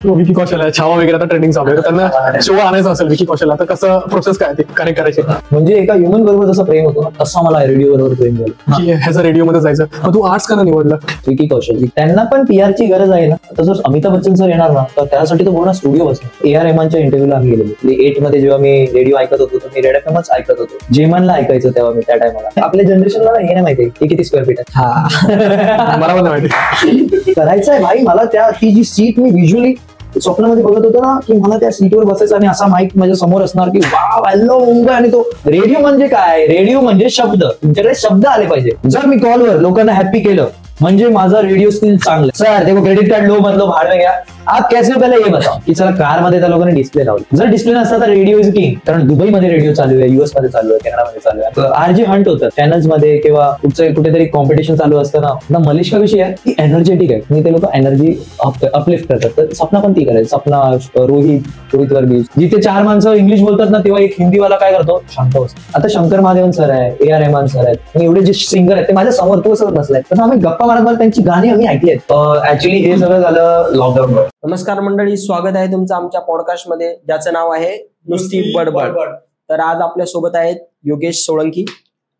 विकी कौशल आहे, छावा वगैरे आता ट्रेंडिंग चालू आहे, त्यांना शो आणायचं असेल विकी कौशल, तर कसं प्रोसेस काय ते कनेक्ट करायचे? म्हणजे एका ह्युमन बरोबर जसं प्रेम होतो ना तसा मला रेडिओ बरोबर प्रेम झालं की ह्याचं रेडिओमध्ये जायचं. मग तू आर्ट्स का नाही निवडलं? विकी कौशल त्यांना पण PR ची गरज आहे ना. तसंच अमिताभ बच्चन सर येणार ना तर त्यासाठी तो पूर्ण स्टुडिओ बसणार. AR रहमानच्या इंटरव्ह्यूला आम्ही गेलेलो. 8 मध्ये जेव्हा मी रेडिओ ऐकत होतो तर मी रेड FMच ऐकत होतो. जेमनला ऐकायचं तेव्हा मी त्या टायमाला. आपल्या जनरेशनला हे नाही माहिती की किती स्क्वेअर फीट आहे. मला पण माहिती करायचं आहे भाई मला. ती जी सीट मी व्हिज्युअली स्वप्नामध्ये बघत होतो ना की मला त्या सीटवर बसायचं आणि असा माईक माझ्या समोर असणार की वाव हॅलो मुंबई. आणि तो रेडिओ म्हणजे काय? रेडिओ म्हणजे शब्द. तुमच्याकडे शब्द आले पाहिजे. जर मी कॉलवर लोकांना हॅप्पी केलं म्हणजे माझा रेडिओ स्किल चांगलं. सर देखो क्रेडिट कार्ड लो मतलब भाड में गया आप कैसे हो पहले ये बताओ. की चला कार मध्ये त्या लोकांनी डिस्प्ले लावला. जर डिस्प्ले नसता तर रेडिओ इज किंग. कारण दुबईमध्ये रेडिओ चालू आहे, US मध्ये चालू आहे, कॅनडामध्ये चालू आहे. RJ हंट होतं चॅनल्स मध्ये किंवा कुठेतरी कॉम्पिटिशन चालू असताना ना. मलिष्का कशी आहे ती एनर्जेटिक आहे आणि ते लोक एनर्जी अपलिफ्ट करतात. तर सपना पण ती करायचं. सपना, रोहित वर्गीस जिथे 4 माणसं इंग्लिश बोलतात ना तेव्हा एक हिंदीवाला काय करतो शांत बसतो. आता शंकर महादेवन सर आहे, AR रहमान सर आहेत आणि एवढे जे सिंगर आहेत ते माझ्या समोर तो सर बसलाय. तर आम्ही गप्पा मारत त्यांची गाणी आम्ही ऐकली आहेत. ऍक्च्युली हे सगळं झालं लॉकडाऊनवर. नमस्कार मंडळी, स्वागत आहे तुमचं आमच्या पॉडकास्ट मध्ये ज्याचं नाव आहे नुसती बडबड. तर आज आपल्या सोबत आहेत योगेश सोळंकी.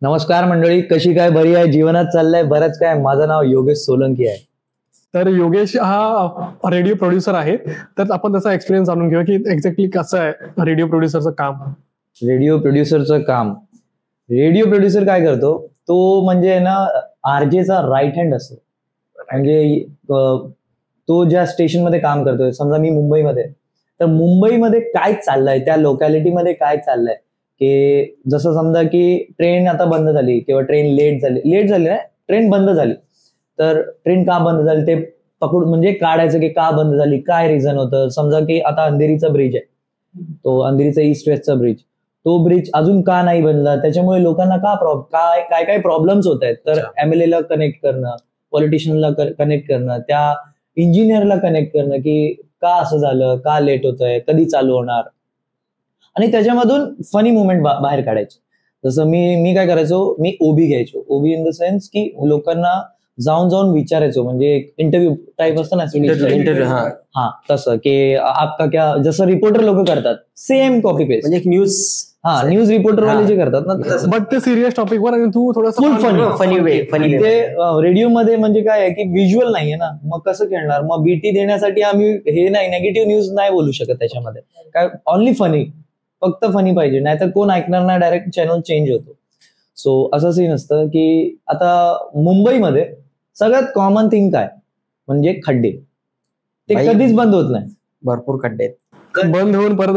नमस्कार मंडळी, कशी काय? बरी आहे, जीवनात चाललंय बरंच काय. माझं नाव योगेश सोलंकी आहे. तर योगेश हा रेडिओ प्रोड्युसर आहे, तर आपण त्याचा एक्सपिरियन्स जाणून घेऊया की एक्झॅक्टली कसं आहे रेडिओ प्रोड्युसरचं काम. रेडिओ प्रोड्युसर काय करतो? तो म्हणजे ना RJचा राईट हँड असतो. म्हणजे तो ज्या स्टेशन मध्ये काम करतोय, समजा मी मुंबईमध्ये, तर मुंबईमध्ये काय चाललंय, त्या लोकॅलिटीमध्ये काय चाललंय, की जसं समजा की ट्रेन आता बंद झाली किंवा ट्रेन लेट झाली ना, ट्रेन बंद झाली, तर ट्रेन का बंद झाली ते म्हणजे काढायचं की का बंद झाली, काय रिझन होतं. समजा की आता अंधेरीचा ब्रिज आहे, तो अंधेरीचा ईस्ट वेस्टचा ब्रिज, तो ब्रिज अजून का नाही बनला, त्याच्यामुळे लोकांना काय प्रॉब्लेम्स होत आहेत. तर MLA ला कनेक्ट करणं, पॉलिटिशियनला कनेक्ट करणं, त्या इंजिनियरला कनेक्ट करणं की का असं झालं, का लेट होतंय, कधी चालू होणार, आणि त्याच्यामधून फनी मुवमेंट बाहेर काढायचे. जसं मी काय करायचो, मी ओबी घ्यायचो. ओबी इन द सेन्स की लोकांना जाऊन विचारायचो. म्हणजे एक इंटरव्ह्यू टाईप असतं ना, इंटरव्ह्यू. हा तसं की आपका क्या, जसं रिपोर्टर लोक करतात सेम कॉपी पेस्ट. म्हणजे एक न्यूज रिपोर्टर वाले जे करतात ना, बट ते सिरियस टॉपिक वर आणि तू थोडंसं फनी. ते रेडिओ मध्ये म्हणजे काय आहे की व्हिज्युअल नाहीये ना, मग कसं खेळणार. मग BT देण्यासाठी आम्ही हे नाही, नेगेटिव्ह न्यूज नाही बोलू शकत त्याच्यामध्ये. काय ओनली फनी, फक्त फनी पाहिजे, नाहीतर कोण ऐकणार नाही, डायरेक्ट चॅनल चेंज होतो. सो असं सीन असतं की आता मुंबईमध्ये सगळ्यात कॉमन थिंग काय म्हणजे खड्डे. ते कधीच बंद होत नाही. भरपूर खड्डे आहेत, बंद होऊन परत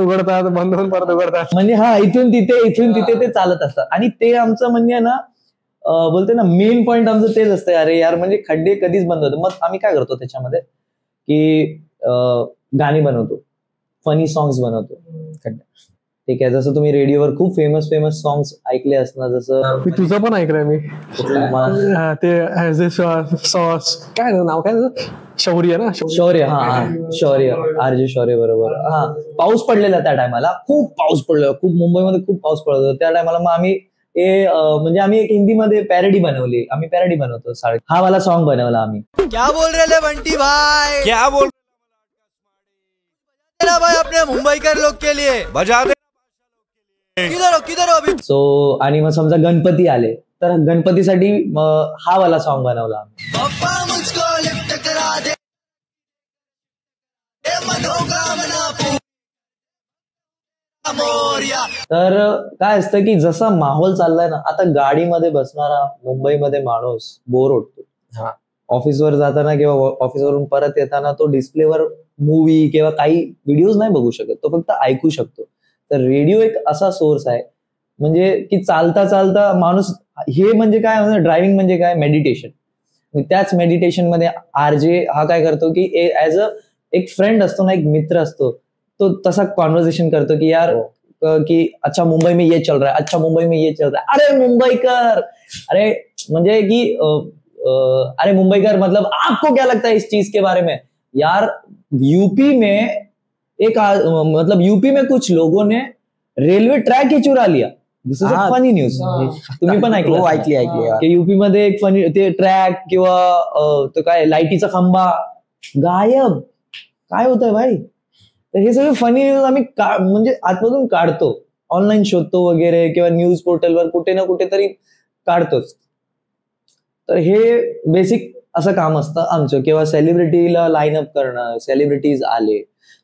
उघडतात. म्हणजे इथून तिथे ते चालत असतात. आणि ते आमचं म्हणजे ना बोलते ना मेन पॉइंट आमचं तेच असतं, अरे यार म्हणजे खड्डे कधीच बंद होते. मग आम्ही काय करतो त्याच्यामध्ये की गाणी बनवतो, फनी सॉंग्स बनवतो. ठीक आहे, जसं तुम्ही रेडिओवर खूप फेमस सॉंग्स ऐकले असणार. जसं मी तुझं पण ऐकलंय मी, ते काय नाव काय शौर्य ना, शौर्य. शौर्य, RJ शौर्य बरोबर. पाऊस पडलेला त्या टायमाला, खूप पाऊस पडलेला, खूप मुंबईमध्ये खूप पाऊस पडत होता त्या टायमाला. मग आम्ही म्हणजे आम्ही एक हिंदीमध्ये पॅरडी बनवली. आम्ही पॅरडी बनवतो, हा वाला सॉन्ग बनवला आम्ही. क्या बोल रहे बंटी भाई, क्या बोल भाई अपने मुंबईकर लोग के लिए बजा दे. किधर हो अभी. सो आणि मग समजा गणपती आले तर गणपतीसाठी हा वाला सॉन्ग बनवला आम्ही. तर काय असतं की जसा माहोल चाललाय ना, आता गाडीमध्ये बसणारा मुंबईमध्ये माणूस बोर होतो. ऑफिसवर जाताना किंवा ऑफिसवरून परत येताना तो डिस्प्लेवर मूवी किंवा काही व्हिडिओज नाही बघू शकत, तो फक्त ऐकू शकतो. तर रेडिओ एक असा सोर्स आहे म्हणजे की चालता माणूस, हे म्हणजे काय, ड्रायव्हिंग म्हणजे काय, मेडिटेशन. त्याच मेडिटेशन मध्ये RJ हा काय करतो की ऍज एक फ्रेंड असतो ना, एक मित्र असतो, तो तसा कॉन्व्हर्सेशन करतो की यार की अच्छा मुंबई में ये चल रहा है, अच्छा मुंबई में ये चल रहा है, अरे मुंबईकर, अरे म्हणजे की अरे मुंबईकर मतलब आपको क्या लगता है इस चीज के बारे में. यार यूपी में कुछ लोगों ने रेलवे ट्रैक ही चुरा लिया. दिस इज अ फनी न्यूज. तुम्ही पण ऐकली की यूपी मध्ये एक फनी ते ट्रॅक किंवा तो काय लाईटीचा खांबा गायब. काय होतंय भाई. तर हे सगळे फनी न्यूज आम्ही म्हणजे आतमधून काढतो, ऑनलाईन शोधतो वगैरे किंवा न्यूज पोर्टलवर कुठे ना कुठेतरी काढतोच. तर हे बेसिक असं काम असतं आमचं. किंवा सेलिब्रिटीला लाईन अप करणं, सेलिब्रिटीज आले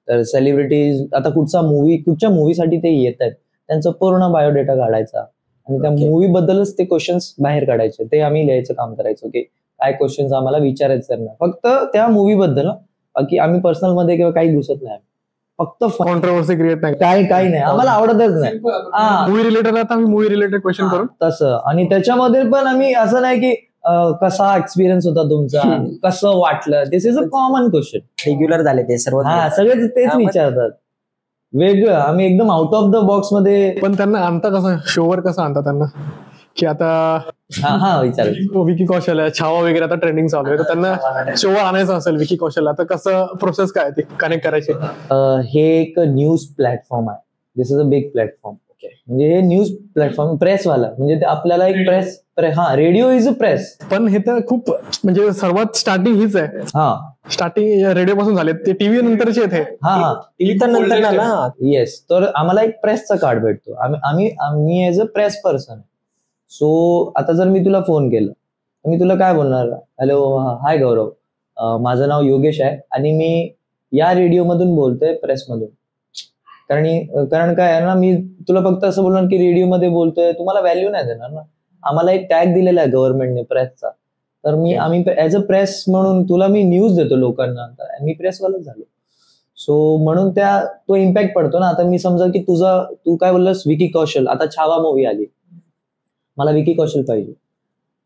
तर सेलिब्रिटीज आता कुठच्या मूवीसाठी ते येत आहेत त्यांचं पूर्ण बायोडेटा काढायचा आणि त्या मूवी बद्दलच ते क्वेश्चन्स बाहेर काढायचे, ते आम्ही लिहायचं काम करायचो की काय क्वेश्चन्स आम्हाला विचारायचं ना, फक्त त्या मूवी बद्दल, की आम्ही पर्सनल मध्ये किंवा काही घुसत नाही, फक्त कॉन्ट्रोवर्सी क्रिएट नाही, काही नाही, आम्हाला आवडतच नाही. मूवी रिलेटेड आता आम्ही मूवी रिलेटेड क्वेश्चन करू तसं. आणि त्याच्यामध्ये पण आम्ही असं नाही की कसा एक्सपिरियन्स होता तुमचा, कसं वाटलं, this is a common question. Regular झाले ते सर्व. हा, सगळे तेच विचारतात. वेगळं आम्ही एकदम आउट ऑफ द बॉक्स मध्ये. पण त्यांना आणता कसं, शोवर कसं आणता त्यांना, की आता हा विचार विकी कौशल आहे, छावा वगैरे आता ट्रेंडिंग चालू आहे, तर त्यांना शोवर आणायचं असेल विकी कौशल, तर कसं प्रोसेस काय ते कनेक्ट करायचे? हे एक न्यूज प्लॅटफॉर्म आहे. दिस इज अ बिग प्लॅटफॉर्म. म्हणजे हे न्यूज प्लॅटफॉर्म प्रेसवाला, म्हणजे ते आपल्याला एक रेडिओ इज अ प्रेस. पण हे तर खूप म्हणजे सर्वात स्टार्टिंग हीच आहे. हा, स्टार्टिंग रेडिओ पासून झाले, ते टीव्ही नंतरचे आहेत. हा टीव्ही तर नंतर ना. येस. तर आम्हाला एक प्रेसचं कार्ड भेटतो. आम्ही as a press person. So आता जर मी तुला फोन केला तर मी तुला काय बोलणार, हॅलो, हाय गौरव, माझं नाव योगेश आहे आणि मी या रेडिओमधून बोलतोय, प्रेसमधून. कारण काय आहे ना, मी तुला फक्त असं बोलणार की रेडिओमध्ये बोलतोय, तुम्हाला व्हॅल्यू नाही देणार ना. आम्हाला एक टॅग दिलेला आहे गव्हर्नमेंटने प्रेसचा, तर आम्ही ऍज अ प्रेस म्हणून तुला मी न्यूज देतो लोकांना, मी प्रेसवालाच झालो. सो म्हणून तो इम्पॅक्ट पडतो ना. आता मी समजा की तू काय बोललास, विकी कौशल, आता छावा मूवी आली, मला विकी कौशल पाहिजे.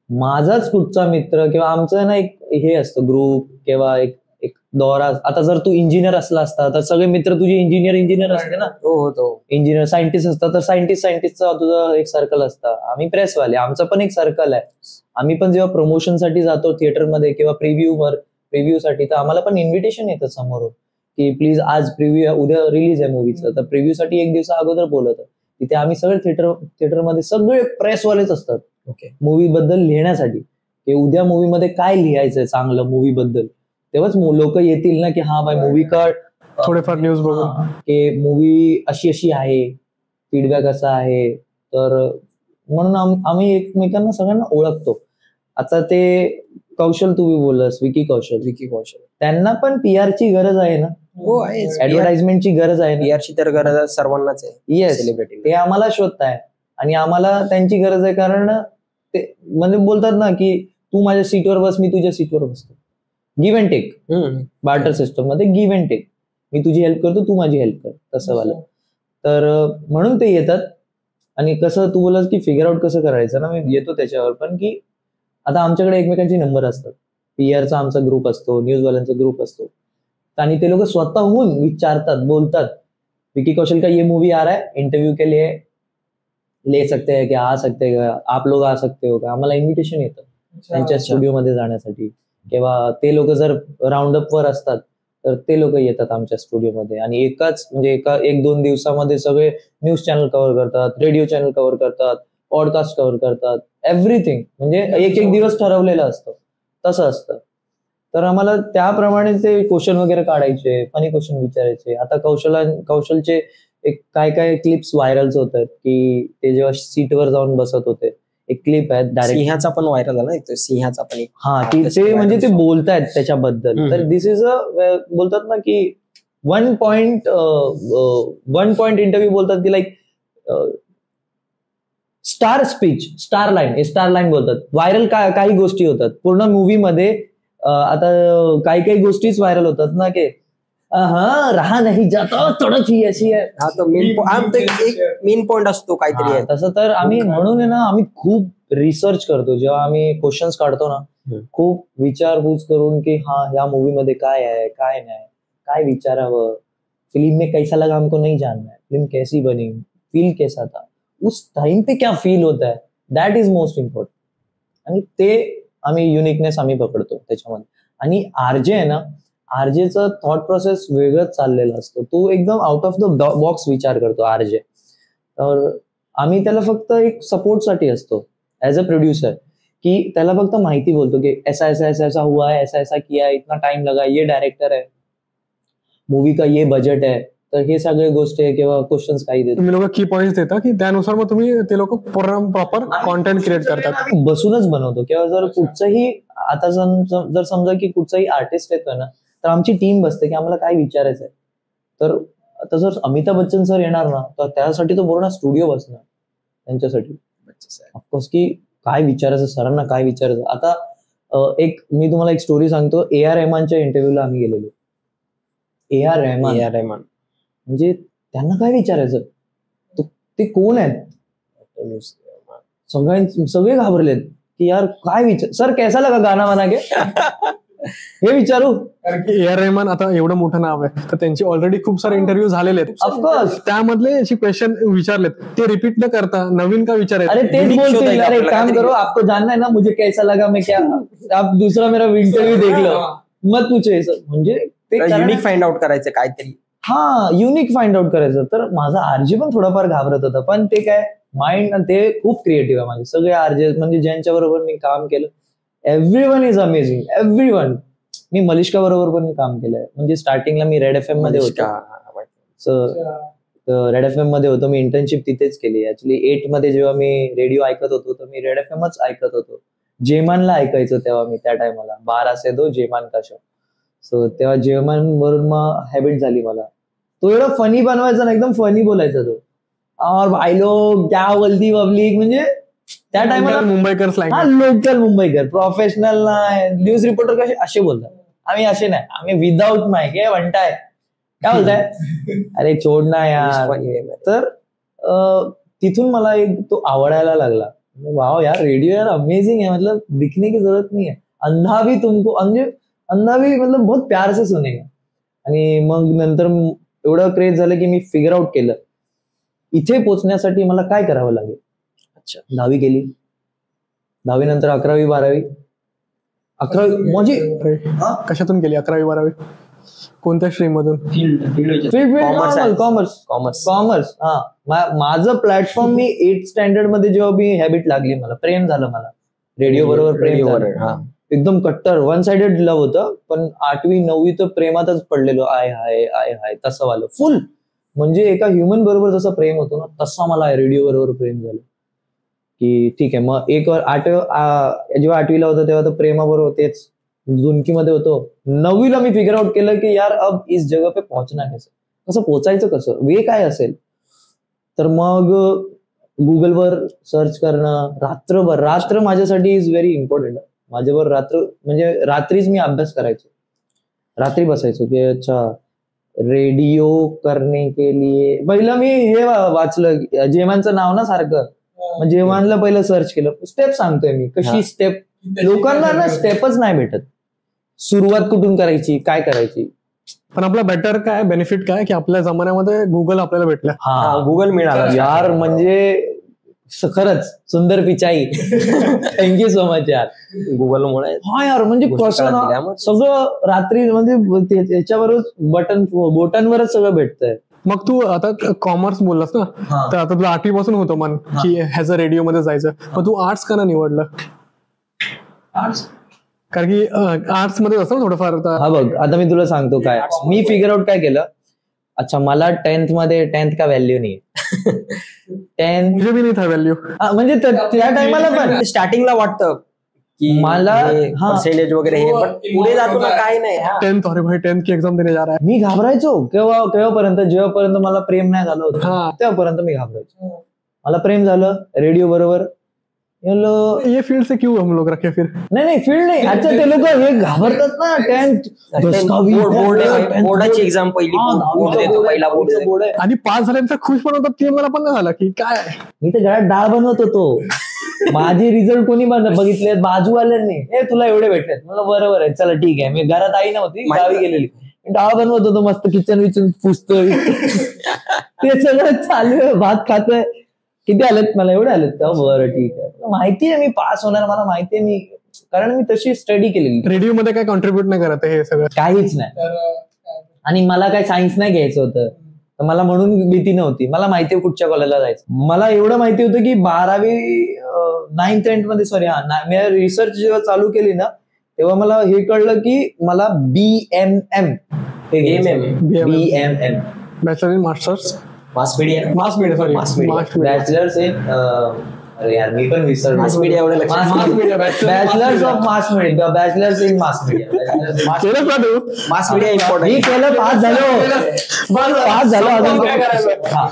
माझाच कुठचा मित्र किंवा आमचं ना एक हे असतं ग्रुप किंवा एक दौरा. आता जर तू इंजिनियर असला असता तर सगळे मित्र तुझे इंजिनियर असते ना. इंजिनियर, सायंटिस्ट असतात तर सायंटिस्टचा तुझा एक सर्कल असतं. आम्ही प्रेसवाले, आमचं पण एक सर्कल आहे. आम्ही पण जेव्हा प्रमोशनसाठी जातो थिएटरमध्ये किंवा प्रिव्ह्यूसाठी, तर आम्हाला पण इन्व्हिटेशन येतं समोरून की प्लीज आज प्रिव्ह्यू, उद्या रिलीज आहे मूवीचं, तर प्रिव्ह्यूसाठी एक दिवसा अगोदर बोलत. तिथे आम्ही सगळे थिएटरमध्ये सगळे प्रेसवालेच असतात मूवी बद्दल लिहिण्यासाठी, की उद्या मूवीमध्ये काय लिहायचंय चांगलं मूवी बद्दल. तेव्हाच लोक येतील ना की हा बाय मूवी काढ, थोडेफार न्यूज बघून की मूवी अशी आहे, फीडबॅक असा आहे. तर म्हणून आम्ही एकमेकांना सगळ्यांना ओळखतो. आता ते कौशल तुम्ही बोललास, विकी कौशल, त्यांना पण PR ची गरज आहे ना. हो, आहे. ऍडव्हर्टाइजमेंटची गरज आहे ना. PR ची तर गरज सर्वांनाच आहे. येस, सेलिब्रिटी ते आम्हाला शोधताय आणि आम्हाला त्यांची गरज आहे. कारण ते म्हणजे बोलतात ना की तू माझ्या सीटवर बस, मी तुझ्या सीटवर बसतो. Give and take, barter system मध्ये गिव्ह अँड टेक. मी तुझी हेल्प करतो, तू माझी हेल्प कर, तसं वाला. तर म्हणून ते येतात. आणि कसं तू बोललास की फिगर आउट कसं करायचं ना, मी येतो त्याच्यावर पण, की आता आमच्याकडे एकमेकांचे नंबर असतात. PR चा आमचा ग्रुप असतो, न्यूजवाल्यांचा ग्रुप असतो, आणि ते लोक स्वतःहून विचारतात, बोलतात, विकी कौशल का ये मूवी आ रहा है, इंटरव्यू के लिए ले सकते हैं क्या, आ सकते हैं, आप लोग आ सकते हो का. आम्हाला इन्व्हिटेशन येतं त्यांच्या स्टुडिओमध्ये जाण्यासाठी. किंवा ते लोक जर राऊंड अप वर असतात तर ते लोक येतात आमच्या स्टुडिओमध्ये आणि म्हणजे 1-2 दिवसामध्ये सगळे न्यूज चॅनल कव्हर करतात, रेडिओ चॅनल कव्हर करतात, पॉडकास्ट कव्हर करतात, एव्हरीथिंग. म्हणजे एक दिवस ठरवलेला असतो, तसं असतं. तर आम्हाला त्याप्रमाणे ते क्वेश्चन वगैरे काढायचे, फनी क्वेश्चन विचारायचे. आता कौशलचे एक काय क्लिप्स व्हायरल्स होत आहेत की ते जेव्हा सीटवर जाऊन बसत होते, एक क्लिप आहे डायरेक्ट, सिंहाचा पण व्हायरल झाला ना, सिंहाचा पण एक. हा, ते म्हणजे ते बोलतायत त्याच्याबद्दल. तर दिस इज बोलतात ना की 1 पॉइंट इंटरव्ह्यू बोलतात की like star speech, star line बोलतात. व्हायरल काही गोष्टी होतात पूर्ण मूवीमध्ये. आता काही गोष्टीच व्हायरल होतात ना की रहा नाही जाता थोडंच ही अशी आहे. हा, तो मेन पॉइंट असतो काहीतरी आहे तसं. तर आम्ही म्हणून आहे ना, आम्ही खूप रिसर्च करतो जेव्हा आम्ही क्वेश्चन्स काढतो ना. खूप विचारपूस करून की या मूवी मध्ये काय आहे, काय नाही, काय विचारावं, फिल्म में कैसा लगा हमको नहीं जानना है, फिल्म कैसी बनी, फील कैसा था, उस टाइम पे क्या फील होता है, दॅट इज मोस्ट इम्पॉर्टंट. आणि ते आम्ही युनिकनेस आम्ही पकडतो त्याच्यामध्ये. आणि आरजे आहे ना, आरजेचं थॉट प्रोसेस वेगळंच चाललेलं असतं. तो एकदम आउट ऑफ द बॉक्स विचार करतो आरजे. तर आम्ही त्याला फक्त एक सपोर्टसाठी असतो ऍज अ प्रोड्युसर, की त्याला फक्त माहिती बोलतो की ऐसा हुआ है, ऐसा किया है, इतना टाइम लगा, ये डायरेक्टर है. मूवी का ये बजेट आहे, तर हे सगळे गोष्टी आहे किंवा क्वेश्चन्स काही देतो. तुम्ही लोक की पॉईंट देता की त्यानुसार मग तुम्ही ते लोक प्रॉपर कॉन्टेंट क्रिएट करतात. आम्ही बसूनच बनवतो. किंवा जर कुठचंही आता जर समजा की कुठचाही आर्टिस्ट येतोय ना, तर आमची टीम बसते की आम्हाला काय विचारायचंय. तर आता जर अमिताभ बच्चन सर येणार ना, तर त्यासाठी तो पूर्ण स्टुडिओ बसणार त्यांच्यासाठी. ऑफकोर्स की काय विचारायचं सरांना, काय विचारायचं. आता मी तुम्हाला एक स्टोरी सांगतो. A.R. रहमानच्या इंटरव्ह्यूला आम्ही गेलेलो. A.R. रहमान म्हणजे त्यांना काय विचारायचं, ते कोण आहेत. सगळे घाबरलेत की यार काय विचार, सर कैसा लगा गाना बना के हे विचारू. A.R. रहमान आता एवढं मोठं नाव आहे, तर त्यांचे ऑलरेडी खूप सारे इंटरव्ह्यू झालेले आहेत. ऑफकोर्स त्यामधले अशी क्वेश्चन विचारलेत, ते रिपीट न करता नवीन का विचारायचं. अरे तेच बोलते यार, एक काम करो, आपको जानना है ना मुझे कैसा लगा, मैं क्या, आप दूसरा मेरा इंटरव्यू देख लो, मत पूछो. म्हणजे ते युनिक फाइंड आउट करायचं काहीतरी. हा, युनिक फाइंड आउट करायचं. तर माझा आरजे पण थोडाफार घाबरत होता, पण ते काय माइंड ते खूप क्रिएटिव्ह आहे. माझे सगळे आरजे म्हणजे ज्यांच्या बरोबर मी काम केलं, एव्हरीवन इज अमेझिंग, एव्हरीवन. मी मलिष्का बरोबर पण काम केलंय. म्हणजे स्टार्टिंगला मी रेड FM मध्ये होतो. रेड FM मध्ये होतो मी, इंटर्नशिप तिथेच केली. ऍक्च्युली 8 मध्ये जेव्हा मी रेडिओ ऐकत होतो, तर मी रेड FMच ऐकत होतो. जेमानला ऐकायचो तेव्हा मी, त्या टायमाला 12 से 2 जेमान का शो. सो तेव्हा जेमान वरून मग हॅबिट झाली मला. तो एवढा फनी बनवायचा ना, एकदम फनी बोलायचा तो. और भाई लोग क्या बोलती पब्लिक, म्हणजे त्या टायमाला मुंबईकर स्लँग. हा, लोकल मुंबईकर, प्रोफेशनल नाही, न्यूज रिपोर्टर कसे असे बोलतात. आम्ही असे नाही, आम्ही विदाऊट माईक हे म्हणताय काय बोलताय, अरे छोड ना यार. तर तिथून मला एक तो आवडायला लागला. वाव यार, रेडिओ यार अमेजिंग है, मतलब दिखने की जरूरत नहीं है, अंधा भी तुमको अंधा भी मतलब बहुत प्यार से सुनेगा. आणि मग नंतर एवढं क्रेज झालं की मी फिगर आउट केलं इथे पोहोचण्यासाठी मला काय करावं लागेल. अच्छा, 10वी केली. 10वी नंतर 11वी 12वी. 11वी म्हणजे कशातून केली 11वी 12वी, कोणत्या स्ट्रीम मधून. कॉमर्स. हा, माझं प्लॅटफॉर्म मी 8th स्टँडर्ड मध्ये जेव्हा मी हॅबिट लागली, मला प्रेम झालं, मला रेडिओ बरोबर प्रेम झालं. एकदम कट्टर वन साइडेड लव्ह होतं. पण 8वी 9वी तर प्रेमातच पडलेलो. आय हाय तसं वालं फुल. म्हणजे एका ह्युमन बरोबर जसं प्रेम होतो ना, तसा मला रेडिओ बरोबर प्रेम झालं. की ठीक आहे, मग जेव्हा 8वीला होतो तेव्हा तर प्रेमाबरोबर तेच झुनकीमध्ये होतो. 9वीला मी फिगर आउट केलं की यार अब इस जगह पे पहुंचना कैसे, कसं पोचायचं, कसं वे काय असेल. तर मग गुगलवर सर्च करणं, रात्र माझ्यासाठी इज व्हेरी इम्पॉर्टंट. माझ्यावर म्हणजे रात्रीच मी अभ्यास करायचो. रात्री बसायचो की अच्छा रेडिओ करने के लिए. पहिलं मी हे वाचलं, जेमानचं नाव ना सारखं, मग जेमानला पहिलं सर्च केलं. स्टेप सांगतोय मी, कशी स्टेप. लोकांना ना स्टेपच नाही भेटत, सुरुवात कुठून करायची, काय करायची. पण आपला बेटर काय, बेनिफिट काय की आपल्या जमान्यामध्ये गुगल आपल्याला भेटलं. हा, गुगल मिळाला यार, म्हणजे खरंच सुंदर पिचाई. थँक्यू सो मच यार, गुगलमुळे. हा यार, म्हणजे कसं ना, सगळं रात्री म्हणजे त्याच्यावरच बोटांवरच सगळं भेटतंय. मग तू आता कॉमर्स बोललास ना, तर आता तुला 8वी पासून होतं मन की ह्याचं रेडिओ मध्ये जायचं, मग तू आर्ट्स का निवडलं. कारण की आर्ट्स मध्ये असतं ना थोडंफार. हा बघ, आता मी तुला सांगतो काय मी फिगर आउट काय केलं. अच्छा, मला 10th का व्हॅल्यू नाही. 10th म्हणजे मी नाही था व्हॅल्यू, म्हणजे त्या टायमाला पण स्टार्टिंग वाटतं की मला पर्सेंटेज वगैरे हे, पण पुढे जातो ना काय नाही. 10th, अरे भाई 10th की एक्झाम देने जा रहा है. मी घाबरायचो केव्हापर्यंत, जेव्हापर्यंत मला प्रेम नाही झालं होतं तेव्हापर्यंत मी घाबरायचो. मला प्रेम झालं रेडिओ बरोबर. ये फील्ड से क्यों हम लोग रखे फिर. नाही फील्ड नाही. अच्छा, ते लोक हे घाबरतात ना. 10th बोर्डाची एक्झाम पहिला बोर्ड आणि पास झाल्यानंतर खुश पण होतात, ते मला पण नाही झालं की काय. मी तर घरात डाळ बनवत होतो. माझे रिझल्ट कोणी बघितले, बाजूवाल्यांनी. हे तुला एवढे भेटलेत. मला बरोबर आहे, चला ठीक आहे. मी घरात आई नव्हती, गावी गेलेली. डाळ बनवत होतो मस्त, किचन पुसतोय. ते सगळं चालू आहे, भात खातोय. किती आलेत मला, एवढे आलेत का, बरं ठीक आहे. माहिती आहे मी पास होणार, मला माहिती आहे. कारण मी तशी स्टडी केलेली. रेडिओ मध्ये काय कॉन्ट्रीब्युट नाही करत हे सगळं, काहीच नाही. आणि मला काय सायन्स नाही घ्यायचं होतं, तर मला म्हणून भीती नव्हती. मला माहिती आहे कुठच्या कॉलेजला जायचं. मला एवढं माहिती होतं की 12वी 9th 10th मध्ये मी रिसर्च जेव्हा चालू केली ना, तेव्हा मला हे कळलं की मला BMM BMM bachelor in masters mass media mass media sorry Mass media. Bachelors in अरे यार मी पण विसरलो. मास मीडिया एवढं लक्षात bachelors of mass media, bachelors in mass media. केलंच ना तू मास मीडिया मी इम्पॉर्टंट. केलं, पास झालो अजून हा.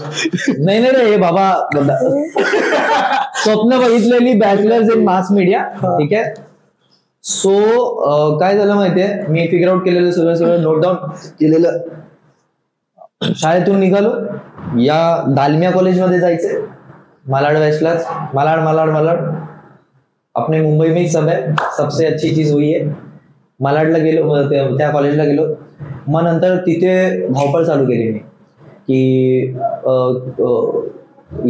नाही रे बाबा, स्वप्न बघितलेली बॅचलर्स इन मास मीडिया. ठीक आहे. सो काय झालं माहितीये, मी फिगर आउट केलेलं सगळं नोट डाऊन केलेलं. शाळेतून निघालो, या दालमिया कॉलेजमध्ये जायचंय, मालाड बैचलर्स, मालाड अपने मुंबई में ही सब है, सबसे अच्छी चीज वही है. मालाडला गेलो, त्या कॉलेजला गेलो. मग नंतर तिथे धावपळ चालू केली मी की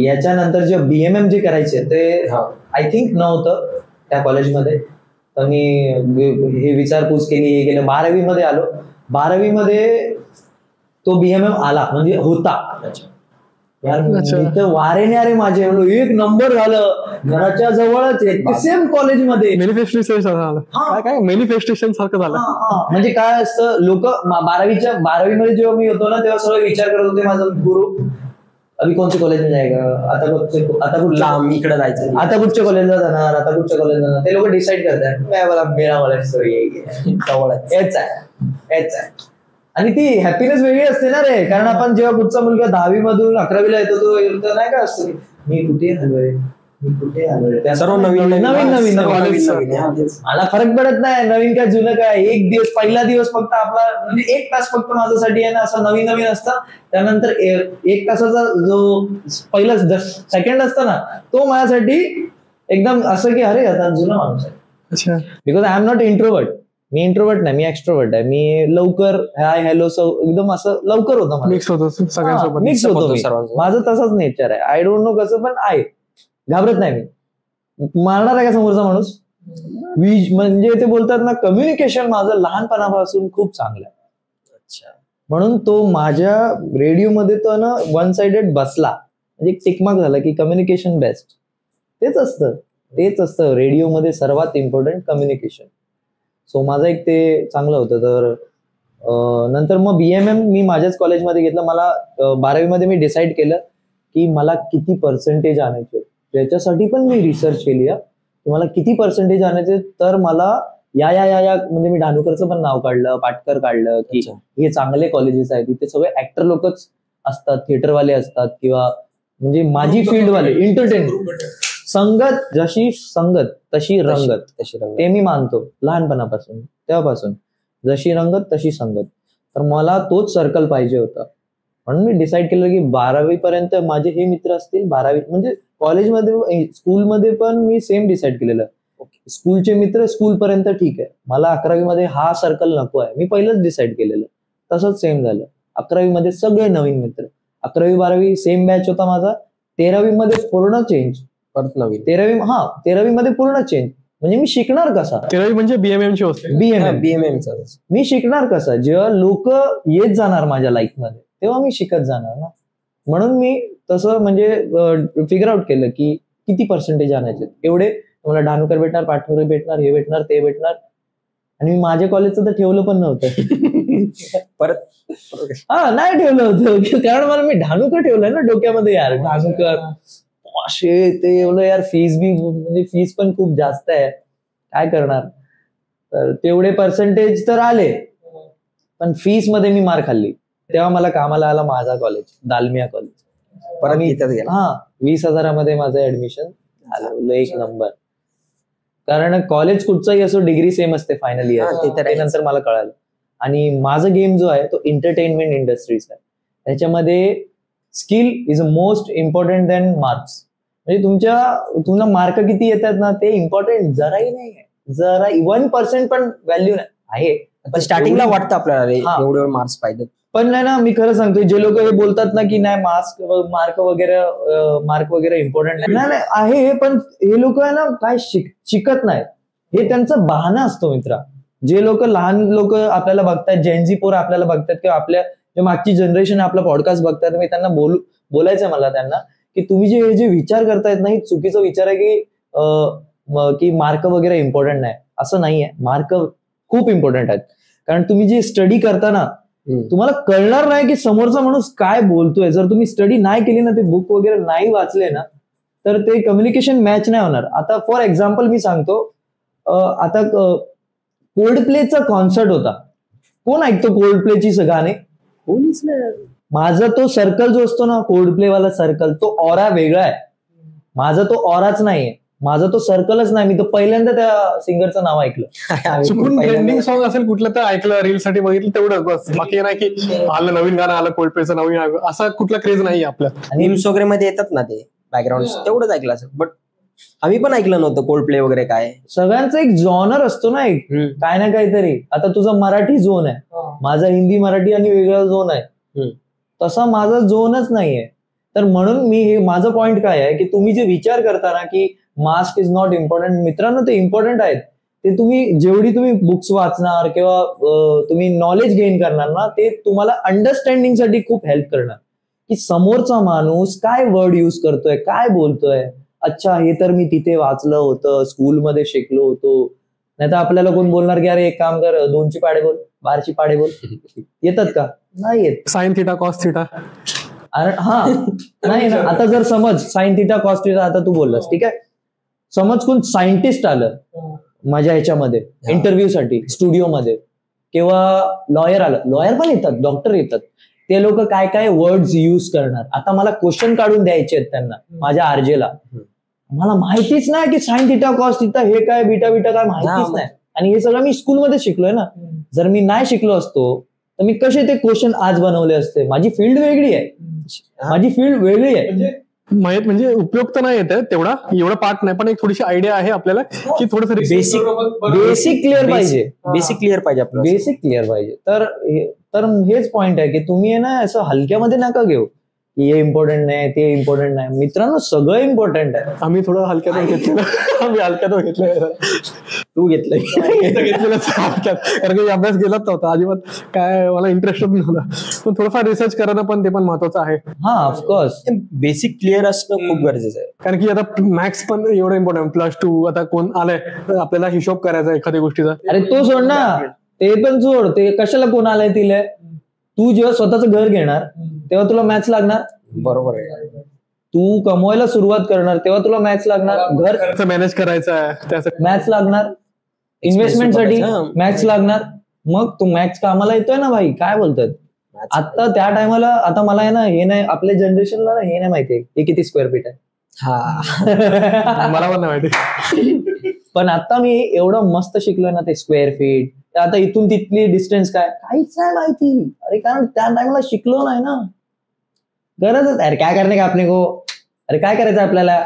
याच्यानंतर जे BMM जे करायचे ते आय थिंक नव्हतं त्या कॉलेजमध्ये. तर मी हे विचारपूस केली, हे केलं. 12वी मध्ये आलो. 12वी मध्ये तो BMM आला, म्हणजे होता. यार वारेने अरे माझे एक नंबर झालं, घराच्या जवळच सेम कॉलेजमध्ये. मॅनिफेस्टेशन झालं. काय मॅनिफेस्टेशन सारखं झालं. म्हणजे काय असतं, लोक 12वी मध्ये जेव्हा मी होतो ना, तेव्हा सगळे विचार करत होते, माझा गुरु अभी कोणत्या कॉलेज मध्ये जायगा, आता लांब इकडे जायचं, आता कुठच्या कॉलेजला जाणार, आता कुठच्या कॉलेजला जाणार, ते लोक डिसाईड करतात. मेरा कॉलेज हेच आहे. आणि ती हॅपीनेस वेगळी असते ना रे, कारण आपण जेव्हा कुठचा मुलगा 10वी मधून 11वीला येतो, तो नाही का असतो मी कुठे आलोय, सर्व नवीन मला फरक पडत नाही नवीन काय जुनं काय. एक दिवस, पहिला दिवस फक्त आपला, म्हणजे 1 तास फक्त माझ्यासाठी आहे ना असं नवीन असतं. त्यानंतर 1 तासाचा जो पहिला सेकंड असतं ना, तो माझ्यासाठी एकदम असं की अरे आता जुना माणूस आहे. Because I am not introvert. Me introvert नाही, मी एक्स्ट्रोवर्ट आहे. मी लवकर हाय हॅलो एकदम असं लवकर होतं, मिक्स होतो सगळ्यांसोबत, मिक्स होतो मी. माझं तसंच नेचर आहे. आय डोंट नो कसं, पण आहे. घाबरत नाही मी. मारणार आहे का समोरचा माणूस. म्हणजे ते बोलतात ना, कम्युनिकेशन माझं लहानपणापासून खूप चांगलं आहे. म्हणून तो माझ्या रेडिओमध्ये तो ना वन साइडेड बसला, म्हणजे एक टिकमार्क झाला की कम्युनिकेशन बेस्ट. तेच असतं रेडिओमध्ये सर्वात इम्पॉर्टंट, कम्युनिकेशन. सो माझं एक ते चांगलं होतं. तर नंतर मग BMM मी माझ्याच कॉलेजमध्ये घेतलं. मला 12वी मध्ये मी डिसाईड केलं की मला किती पर्सेंटेज आणायचे. त्याच्यासाठी पण मी रिसर्च केली की मला किती पर्सेंटेज आणायचे. तर मला या म्हणजे मी धानुकरचं पण नाव काढलं, पाटकर काढलं की हे चांगले कॉलेजेस आहेत. तिथे सगळे ऍक्टर लोकच असतात, थिएटरवाले असतात, किंवा म्हणजे माझी फील्डवाले, एंटरटेनमेंट. संगत जशी संगत तशी रंगत, ते मी मानतो लहानपणापासून. तेव्हापासून जशी रंगत तशी संगत. तर मला तोच सर्कल पाहिजे होता. म्हणून मी डिसाईड केलं की 12वी पर्यंत माझे हे मित्र असतील. 12वी म्हणजे कॉलेजमध्ये, स्कूलमध्ये पण मी सेम डिसाईड केलेलं. स्कूलचे मित्र स्कूल पर्यंत ठीक आहे, मला 11वी मध्ये हा सर्कल नको आहे. मी पहिलंच डिसाईड केलेलं. तसंच सेम झालं. 11वी मध्ये सगळे नवीन मित्र. 11वी 12वी सेम बॅच होता माझा. 13वी मध्ये पूर्ण चेंज, परत नवीन. 13वी मध्ये पूर्ण चेंज. म्हणजे मी शिकणार कसा. 13वी म्हणजे BMM ची होते. BMM मी शिकणार कसा. जेव्हा लोक येत जाणार माझ्या लाईफ मध्ये, तेव्हा मी शिकत जाणार ना. म्हणून मी तसं म्हणजे फिगर आउट केलं की किती पर्सेंटेज आणायचे. एवढे मला धानुकर भेटणार, पाटकर भेटणार, हे भेटणार, ते भेटणार. आणि मी माझ्या कॉलेजचं तर ठेवलं पण नव्हतं. परत नाही ठेवलं होतं, कारण मला मी धानुकर ठेवलंय ना डोक्यामध्ये. यार धानुकर ते एवढं यार, फीस बी म्हणजे फीस पण खूप जास्त आहे, काय करणार. तर तेवढे पर्सेंटेज तर आले, पण फीस मध्ये मी मार खाल्ली. तेव्हा मला कामाला आला माझा कॉलेज, दालमिया कॉलेज. परत मी इथंच गेला. 20,000 माझं ऍडमिशन झालं. एक नंबर. कारण कॉलेज कुठचाही असो, डिग्री सेम असते फायनल इयर. ते नंतर मला कळालं. आणि माझा गेम जो आहे तो एंटरटेनमेंट इंडस्ट्रीज आहे. त्याच्यामध्ये skill is most important than marks. म्हणजे तुमचा मार्क किती येतात ना, ते इम्पॉर्टंट जराही नाही आहे. जरा 1% पण व्हॅल्यू आहे. पण स्टार्टिंगला वाटतं आपल्याला एवढे मार्क्स पाहिजे. पण नाही ना, मी खरं सांगतो, जे लोक हे बोलतात ना की नाही मार्क वगैरे इम्पॉर्टंट नाही आहे, पण हे लोक आहे ना काय शिकत नाहीत. हे त्यांचा बहाणा असतो मित्रा. जे लोक, लहान लोक आपल्याला बघतात, जेनझी पोरं आपल्याला बघतात, किंवा आपल्या जे मागची जनरेशन आपला पॉडकास्ट बघतात, मी त्यांना बोलायचंय मला त्यांना की तुम्ही जे विचार करतायत ना, ही चुकीचा विचार आहे की मार्क वगैरे इम्पॉर्टंट नाही. असं नाहीये. मार्क खूप इम्पॉर्टंट आहेत. कारण तुम्ही जे स्टडी करता ना, तुम्हाला कळणार नाही की समोरचा माणूस काय बोलतोय. जर तुम्ही स्टडी नाही केली ना, ते बुक वगैरे नाही वाचले ना, तर ते कम्युनिकेशन मॅच नाही होणार. आता फॉर एक्झाम्पल मी सांगतो, आता कोल्ड प्लेचा कॉन्सर्ट होता. कोण ऐकतो कोल्ड प्लेची गाणे? कोणीच नाही. माझा तो सर्कल जो असतो ना, कोल्ड प्ले वाला सर्कल, तो ऑरा वेगळा आहे. माझा तो ऑराच नाहीये, माझा तो सर्कलच नाही. मी तो पहिल्यांदा त्या सिंगरचं नाव ऐकलं. चुकून ट्रेंडिंग सॉन्ग असेल कुठलं तर ऐकलं, रील साठी बघितलं तेवढंच बस. बाकी नाही की आलं नवीन गाणं आलं कोल्ड प्लेचं नवीन, असा कुठला क्रेज नाही आपल्यात. मीम्स वगैरे मध्ये येतात ना ते बॅकग्राऊंड, तेवढंच ऐकलं असेल. बट आम्ही पण ऐकलं नव्हतं कोल्ड प्ले वगैरे काय. सगळ्यांचा एक जॉनर असतो ना, एक काय ना काहीतरी. आता तुझा मराठी झोन आहे, माझा हिंदी मराठी आणि वेगळा झोन आहे. तसा माझा झोनच नाहीये. तर म्हणून मी हे माझं पॉइंट काय आहे की तुम्ही जे विचार करता ना की मास्क इज नॉट इम्पॉर्टंट, मित्रांनो ते इम्पॉर्टंट आहेत. ते जेवढी तुम्ही बुक्स वाचणार किंवा तुम्ही नॉलेज गेन करणार ना, ते तुम्हाला अंडरस्टँडिंग साठी खूप हेल्प करणार की समोरचा माणूस काय वर्ड युज करतोय, काय बोलतोय. अच्छा, हे तर मी तिथे वाचलं होतं, स्कूलमध्ये शिकलो होतो. नाही तर आपल्याला कोण बोलणार की अरे एक काम कर, 2ची पाडे बोल, 12ची पाडे बोल. येतात का? नाही येत. Sine theta cos theta. अरे हा नाही ना. आता जर समज साइन थिटा कॉस थिटा आता तू बोललास, ठीक आहे. समज कोण सायंटिस्ट आलं माझ्या ह्याच्यामध्ये इंटरव्ह्यू साठी स्टुडिओमध्ये, किंवा लॉयर आलं, लॉयर पण येतात, डॉक्टर येतात. ते लोक काय काय वर्ड्स यूज करणार. आता मला क्वेश्चन काढून द्यायचे आहेत त्यांना, माझ्या आरजेला. मला माहितीच नाही की साइन थिटा कॉस थिटा हे काय, बीटा बीटा काय माहितीच नाही. आणि हे सगळं मी स्कूलमध्ये शिकलोय ना. जर मी नाही शिकलो असतो तर मी कसे ते क्वेश्चन आज बनवले असते. माझी फील्ड वेगळी आहे, माझी फील्ड वेगळी आहे. म्हणजे उपयोग तर नाही येत तेवढा, एवढा पार्ट नाही, पण एक थोडीशी आयडिया आहे आपल्याला की थोडंसं बेसिक क्लिअर पाहिजे. बेसिक क्लिअर पाहिजे आपलं, बेसिक क्लिअर पाहिजे. तर हेच पॉइंट आहे की तुम्ही ना असं हलक्यामध्ये नका घेऊ की हे इम्पॉर्टंट नाही, ते इम्पॉर्टंट नाही. मित्रांनो सगळं इम्पॉर्टंट आहे. आम्ही थोडं हलक्यात घेतलेलं. आम्ही हलक्यात घेतलं. तू घेतलंय घेतलेलं हलक्यात, कारण की अभ्यास गेलाच नव्हता अजिबात, काय मला इंटरेस्टच नव्हता. पण थोडंफार रिसर्च करणं पण ते पण महत्वाचं आहे. हा ऑफकोर्स बेसिक क्लिअर असणं खूप गरजेचं आहे. कारण की आता मॅथ्स पण एवढं इम्पॉर्टंट. +2 आता कोण आलंय तर आपल्याला हिशोब करायचा एखाद्या गोष्टीचा. अरे तो सोड ना, ते पण सोड. ते कशाला कोण आलंय तिला. तू जेव्हा स्वतःचं घर घेणार तेव्हा तुला मॅथ्स लागणार. बरोबर आहे. तू कमवायला सुरुवात करणार तेव्हा तुला मॅथ्स लागणार. घर मॅनेज करायचं आहे त्यासाठी मॅथ्स लागणार. इन्व्हेस्टमेंट साठी मॅथ्स लागणार. मग तू मॅथ्स कामाला येतोय ना भाई, काय बोलतात. आता त्या टायमाला, आता मला आहे ना हे नाही, आपल्या जनरेशनला ना हे नाही माहिती हे किती स्क्वेअर फीट आहे. मला पण नाही माहिती. पण आता मी एवढं मस्त शिकलोय ना ते स्क्वेअर फीट. आता इथून तिथली डिस्टन्स काय, काहीच नाही माहिती. अरे कारण त्या टायमाला शिकलो नाही ना. गरजच अरे काय करणे का आपले को, अरे काय करायचं आपल्याला.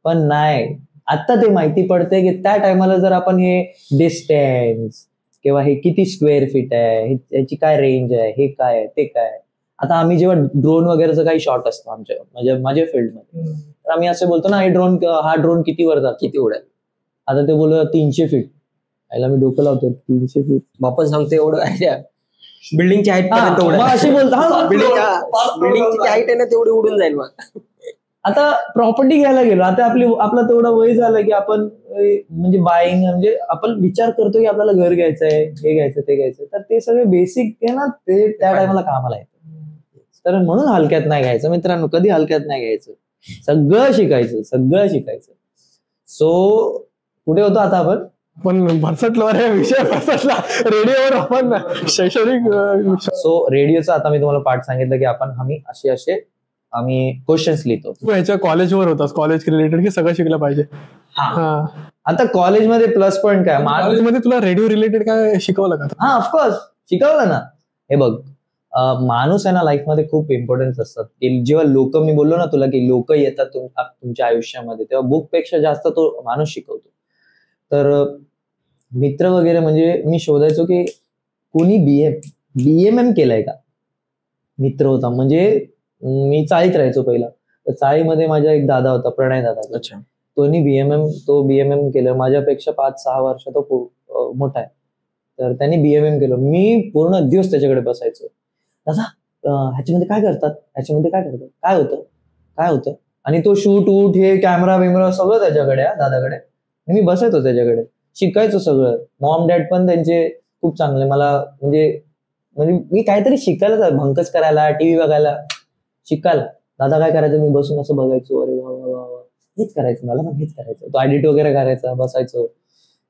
पण नाही, आता ते माहिती पडते की त्या टायमाला जर आपण हे डिस्टन्स किंवा हे किती स्क्वेअर फीट आहे, याची काय रेंज आहे, हे काय आहे, ते काय आहे. आता आम्ही जेव्हा ड्रोन वगैरेचं काही शॉट असतो आमच्या माझ्या फील्डमध्ये, तर आम्ही असं बोलतो ना हा ड्रोन किती वर जात, किती उडेल. आता ते बोलतो 300 फीट. याला मी डोकं लावतो 300 फीट. आपण सांगतो एवढं आहे, बिल्डिंगची हाईट पर्यंत अशी बोलतो. बिल्डिंगची हाईट आहे ना तेवढी उडून जाईल. मग आता प्रॉपर्टी घ्यायला गेलो, आता आपला तेवढा वय झालं की आपण म्हणजे बाईंग, म्हणजे आपण विचार करतो की आपल्याला घर घ्यायचंय, हे घ्यायचं, ते घ्यायचं. तर ते सगळे बेसिक आहे ना, ते त्या टायमाला कामाला येतं. तर म्हणून हलक्यात नाही घ्यायचं मित्रांनो, कधी हलक्यात नाही घ्यायचं. सगळं शिकायचं. सो कुठे होतो आता आपण? पण भरसटलो रे विषय, भरसटला रेडिओवर आपण शैक्षणिक. सो रेडिओचा आता मी तुम्हाला पाठ सांगितलं की आम्ही असे आम्ही क्वेश्चन्स लिहितो. ह्याच्या कॉलेजवर होतास, कॉलेज रिलेटेड की सगळं शिकलं पाहिजे. आता कॉलेजमध्ये प्लस पॉईंट काय, कॉलेजमध्ये तुला रेडिओ रिलेटेड काय शिकवलं का? हा ऑफकोर्स शिकवलं ना. हे बघ, माणूस आहे ना लाईफमध्ये खूप इम्पॉर्टन्स असतात. जेव्हा लोक, मी बोललो ना तुला की लोक येतात तुमच्या आयुष्यामध्ये, तेव्हा बुक पेक्षा जास्त तो माणूस शिकवतो. तर मित्र वगैरे म्हणजे मी शोधायचो की कोणी बीएमएम केलंय का. मित्र होता, म्हणजे मी चाळीत राहायचो पहिला, तर चाळीमध्ये माझा एक दादा होता, प्रणय दादा. अच्छा. तो बीएमएम केलं. माझ्यापेक्षा 5-6 वर्ष तो मोठा आहे. तर त्यांनी बीएमएम केलं. मी पूर्ण दिवस त्याच्याकडे बसायचो. दादा ह्याच्यामध्ये काय करतात, काय होतं. आणि तो शूट हे कॅमेरा बिमरा सगळं त्याच्याकडे, दादाकडे. मी बसायचो त्याच्याकडे, शिकायचो सगळं. मॉम डॅड पण त्यांचे खूप चांगले, मला म्हणजे म्हणजे मी काहीतरी शिकायला, भंकच करायला, टीव्ही बघायला, शिकायला. दादा काय करायचं, मी बसून असं बघायचो, अरे वा वा वा, हेच करायचं, मला पण हेच करायचं. तो एडिट वगैरे करायचा, बसायचो.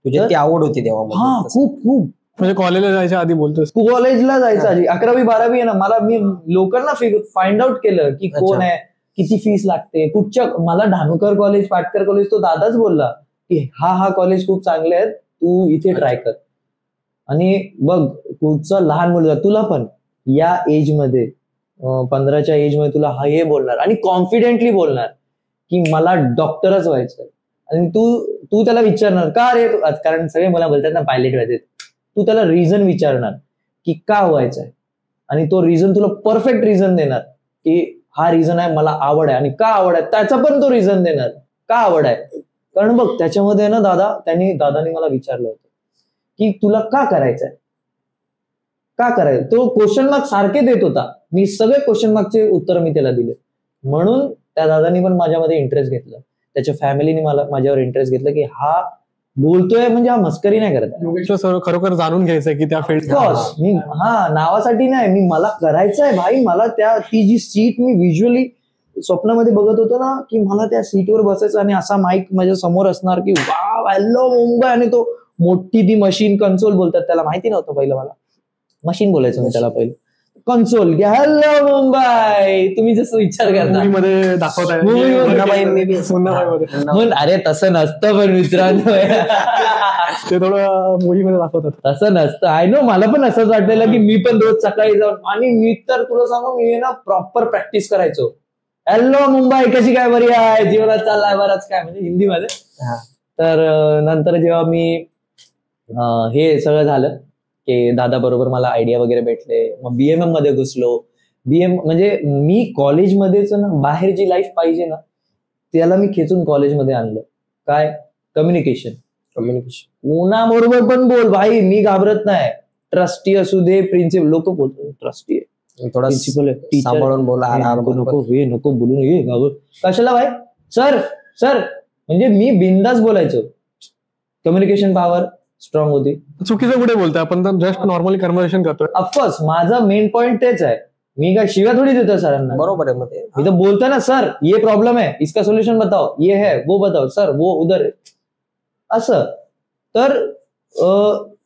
तुझी ती आवड होती तेव्हा हा, म्हणजे. खूप खूप. म्हणजे कॉलेजला जायच्या आधी बोलतोस? कॉलेजला जायचं आधी, 11वी 12वी आहे ना, मी लोकांना फाइंड आउट केलं की कोण आहे, किती फीस लागते, कुठच्या. मला धानुकर कॉलेज, पाटकर कॉलेज, तो दादाच बोलला की हा कॉलेज खूप चांगले आहेत, तू इथे ट्राय कर. आणि बघ, कुठचं लहान मुलगा, तुला पण या एज मध्ये 15च्या एज मध्ये तुला हे बोलणार आणि कॉन्फिडेंटली बोलणार की मला डॉक्टरच व्हायचंय. आणि तू त्याला विचारणार का रे, कारण सगळे मला बोलतात ना पायलट व्हायचे, तू त्याला रिझन विचारणार की का व्हायचंय, आणि तो रिझन तुला परफेक्ट रिझन देणार की हा रिझन आहे, मला आवड आहे. आणि का आवड आहे त्याचा पण तो रिझन देणार, का आवड आहे. कारण बघ त्याच्यामध्ये ना दादानी मला विचारलं होतं की तुला का करायचंय, का करायचं. तो क्वेश्चन मार्क सारखे देत होता, मी सगळे क्वेश्चन मार्कचे उत्तर मी त्याला दिले. म्हणून त्या दादानी पण माझ्यामध्ये इंटरेस्ट घेतलं, त्याच्या फॅमिलीने माझ्यावर इंटरेस्ट घेतलं की हा बोलतोय म्हणजे हा मस्करी नाही करत. योगेशला खरोखर जाणून घ्यायचंय की त्या फील्ड. मी नावासाठी नाही, मला करायचंय भाई. मला ती जी सीट मी व्हिज्युअली स्वप्नामध्ये बघत होतो ना, की मला त्या सीटवर बसायचं आणि असा माईक माझ्या समोर असणार की वाव हॅलो मुंबई, आणि तो मोठी ती मशीन, कन्सोल बोलतात त्याला, माहिती नव्हतं पहिलं मला, मशीन बोलायचं मी त्याला पहिलं, कन्सोल की हॅलो मुंबई. तुम्ही जसं विचार करता मध्ये दाखवताय, अरे तसं नसतं पण मित्रांनो, ते थोडं मूवीमध्ये दाखवतात. तसं नसतं. आय नो, मला पण असंच वाटलेलं की मी पण रोज सकाळी जाऊन, आणि मी तर तुला सांगू, मी ना प्रॉपर प्रॅक्टिस करायचो. हॅलो मुंबई, कशी काय, बरी आहे, जीवनात चाललाय बराच काय, म्हणजे हिंदीमध्ये. तर नंतर जेव्हा मी हे सगळं झालं की दादा बरोबर मला आयडिया वगैरे भेटले, मग बीएमएम मध्ये घुसलो. म्हणजे मी कॉलेजमध्येच ना, बाहेर जी लाईफ पाहिजे ना त्याला मी खेचून कॉलेजमध्ये आणलं. काय, कम्युनिकेशन. कोणाबरोबर पण बोल भाई, मी घाबरत नाही. ट्रस्टी असू दे, प्रिन्सिपल, लोक बोलतो ट्रस्टी आहे, थोडा प्रिन्सिपल सांभाळून बोला, नको बोलून कशाला भाई, सर म्हणजे मी बिंदास बोलायचो. कम्युनिकेशन पॉवर स्ट्रॉंग होती. चुकीचं कुठे बोलतोय आपण, तर जस्ट नॉर्मली कन्व्हर्सेशन करतोय. ऑफकोर्स माझा मेन पॉइंट तेच आहे, मी काय शिव्या थोडी देतो सरांना. बरोबर आहे. मध्ये मी तर बोलतो ना, सर ये प्रॉब्लेम है, इसका सोल्यूशन बताओ, ये है वो बताओ, सर वो उधर, असं. तर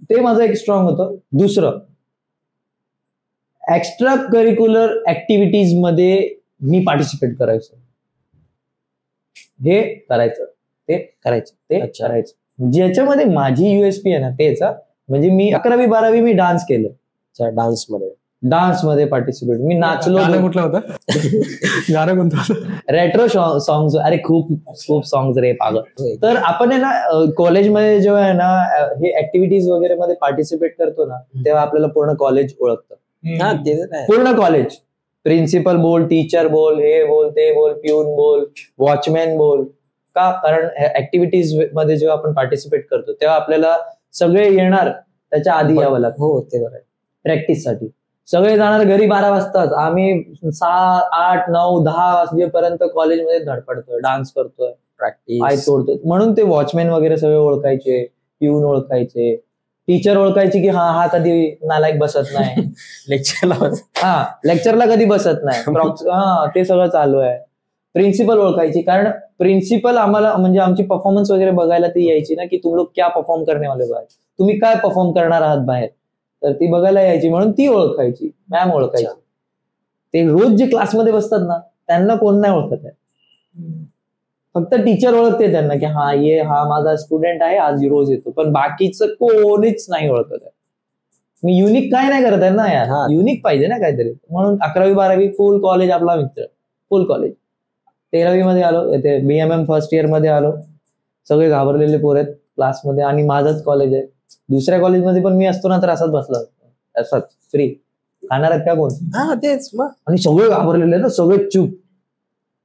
ते माझं एक स्ट्रॉंग होतं. दुसरं, एक्स्ट्रा करिक्युलर ऍक्टिव्हिटीज मध्ये मी पार्टिसिपेट करायचो. हे करायचं, ते करायचं, ज्याच्यामध्ये माझी युएसपी आहे ना तेच. म्हणजे मी 11वी 12वी मी डान्स केलं, डान्समध्ये पार्टिसिपेट, मी नाचलो. कुठलं होतं गाणं कोणतं होतं? रेट्रो सॉंग्स, अरे खूप सॉंग्स रे पागल. तर आपण आहे ना कॉलेजमध्ये जेव्हा आहे ना हे ऍक्टिव्हिटीज वगैरे मध्ये पार्टिसिपेट करतो ना, तेव्हा आपल्याला पूर्ण कॉलेज ओळखतं. पूर्ण कॉलेज, प्रिन्सिपल बोल, टीचर बोल, हे बोल, ते बोल, प्यून बोल, वॉचमॅन बोल. का, कारण ऍक्टिव्हिटीज मध्ये जेव्हा आपण पार्टिसिपेट करतो तेव्हा आपल्याला सगळे येणार त्याच्या आधी यावं लागतं. हो, ते बरं. प्रॅक्टिससाठी सगळे जाणार घरी 12 वाजताच, आम्ही 6, 8, 9, 10 वाजेपर्यंत कॉलेजमध्ये धडपडतोय, डान्स करतोय, प्रॅक्टिस तोडतोय. म्हणून ते वॉचमॅन वगैरे सगळे ओळखायचे, प्यून ओळखायचे, टीचर ओळखायची की हा कधी नालायक बसत नाही लेक्चरला कधी बसत नाही, ते सगळं चालू आहे. प्रिन्सिपल ओळखायची, कारण प्रिन्सिपल आम्हाला म्हणजे आमची परफॉर्मन्स वगैरे बघायला ती यायची ना, की तुम लोग क्या परफॉर्म करने वाले बाहेर, तुम्ही काय परफॉर्म करणार आहात बाहेर, तर ती बघायला यायची. म्हणून ती ओळखायची, मॅम ओळखायची. ते रोज जे क्लासमध्ये बसतात ना त्यांना कोण नाही ओळखत आहे, फक्त टीचर ओळखते त्यांना की हा माझा स्टुडंट आहे, आज रोज येतो. पण बाकीचं कोणीच नाही ओळखत आहे. मी युनिक काय नाही करत आहे ना यार, युनिक पाहिजे ना काहीतरी. म्हणून 11वी 12वी फुल कॉलेज आपला मित्र, फुल कॉलेज. 13वी मध्ये आलो, ते बीएमएम फर्स्ट इयर मध्ये आलो, सगळे घाबरलेले पोर आहेत क्लासमध्ये, आणि माझंच कॉलेज आहे. दुसऱ्या कॉलेजमध्ये पण मी असतो ना तर असाच बसला, असाच फ्री, खाणार आहेत का कोण, तेच मग. आणि सगळे घाबरलेले ना, सगळे चूप.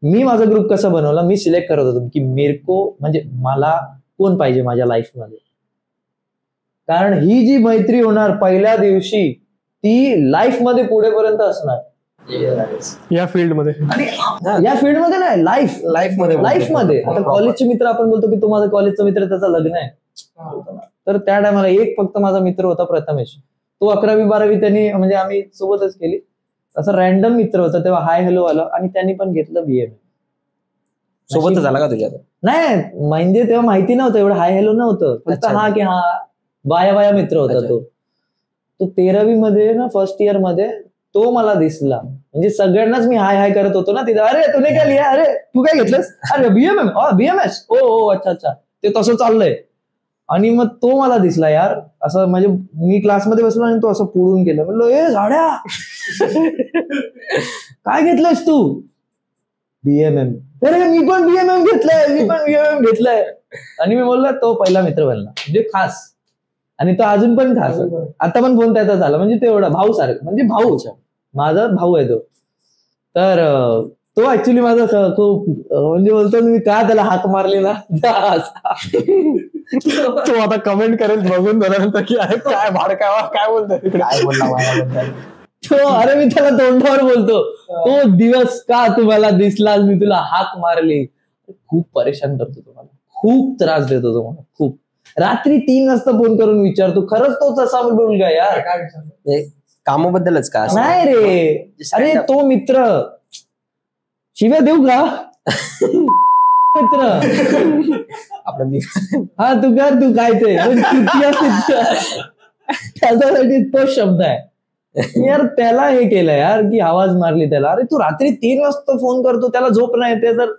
मी माझा ग्रुप कसा बनवला, मी सिलेक्ट करत होतो की मेरको म्हणजे मला कोण पाहिजे माझ्या लाईफमध्ये. कारण ही जी मैत्री होणार पहिल्या दिवशी ती लाईफ मध्ये पुढेपर्यंत असणार या फील्डमध्ये. आणि या फील्डमध्ये नाही, लाईफ मध्ये. आता कॉलेजचे मित्र आपण बोलतो की तो माझा कॉलेजचा मित्र, त्याचा लग्न आहे, तर त्या टायमाला एक फक्त माझा मित्र होता प्रथमेश. तो 11वी-12वी त्यांनी म्हणजे आम्ही सोबतच केली. असं रॅन्डम मित्र होता तेव्हा, हाय हॅलो आलं, आणि त्यांनी पण घेतलं BMM. सोबतच झाला का तुझ्या? नाही म्हणजे तेव्हा माहिती नव्हतं एवढं, हाय हॅलो नव्हतं, फक्त अच्छा. हा की हा बाया मित्र होता. अच्छा. तो 13वी मध्ये ना, फर्स्ट इयर मध्ये तो मला दिसला. म्हणजे सगळ्यांनाच मी हाय हाय करत होतो ना तिथं, अरे तूने काय लिहा, अरे तू काय घेतलंस, अरे BMM, BMS, ओ अच्छा, ते तसं चाललंय. आणि मग तो मला दिसला यार, असं म्हणजे मी क्लासमध्ये बसलो आणि तो असं पुढून गेला. म्हणलो, ए झाड्या काय घेतलंयस तू? BMM. अरे मी पण BMM घेतलंय. आणि मी बोललो, तो पहिला मित्र बनला, म्हणजे खास. आणि तो अजून पण खास, आता पण फोन त्याचा झाला, म्हणजे तो एवढा भाऊ सारखा, म्हणजे भाऊ, माझा भाऊ आहे तो. तर तो ऍक्च्युली माझा खूप म्हणजे बोलतो मी का त्याला हाक मारली ना, तो आता कमेंट करेल बघून झाल्यानंतर की अरे काय भाडकावा, काय बोलतोय तिकडे, काय बोलला? तो अरे मी त्याला तोंडावर बोलतो, तो दिवस का तुम्हाला दिसला, मी तुला हाक मारली. खूप परेशान करतो तुम्हाला, खूप त्रास देतो तुम्हाला, खूप. रात्री 3 वाजता फोन करून विचारतो, खरंच तो तसा बोल का यार? कामाबद्दलच का? नाही रे, अरे तो मित्र, शिव्या देऊ का? मित्र आपलं हा, तू काय ते त्याच्यासाठी तो शब्द आहे यार. त्याला हे केलं यार की आवाज मारली त्याला. अरे तू रात्री 3 वाजता फोन करतो, त्याला झोप नाही येते तर.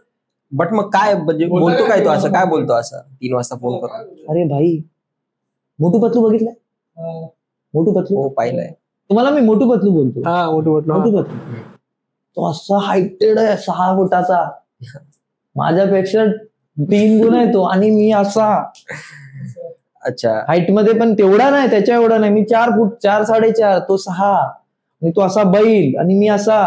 बट मग काय म्हणजे बोलतो काय तो, असं काय बोलतो असं 3 वाजता फोन करून? अरे भाई, मोटू पतलू बघितलंय? मोटू पतलू हो, पाहिलंय. तुम्हाला मी मोटू पतलू बोलतो. हा, मोठू पतलू तो असा हायटेड आहे, 6 फुटाचा, माझ्यापेक्षा 3 गुण आहे तो. आणि मी असा, अच्छा, हाईट मध्ये पण तेवढा नाही, त्याच्या एवढा नाही. मी 4 फूट 4, 4.5, तो 6. आणि तो असा बैल आणि मी असा.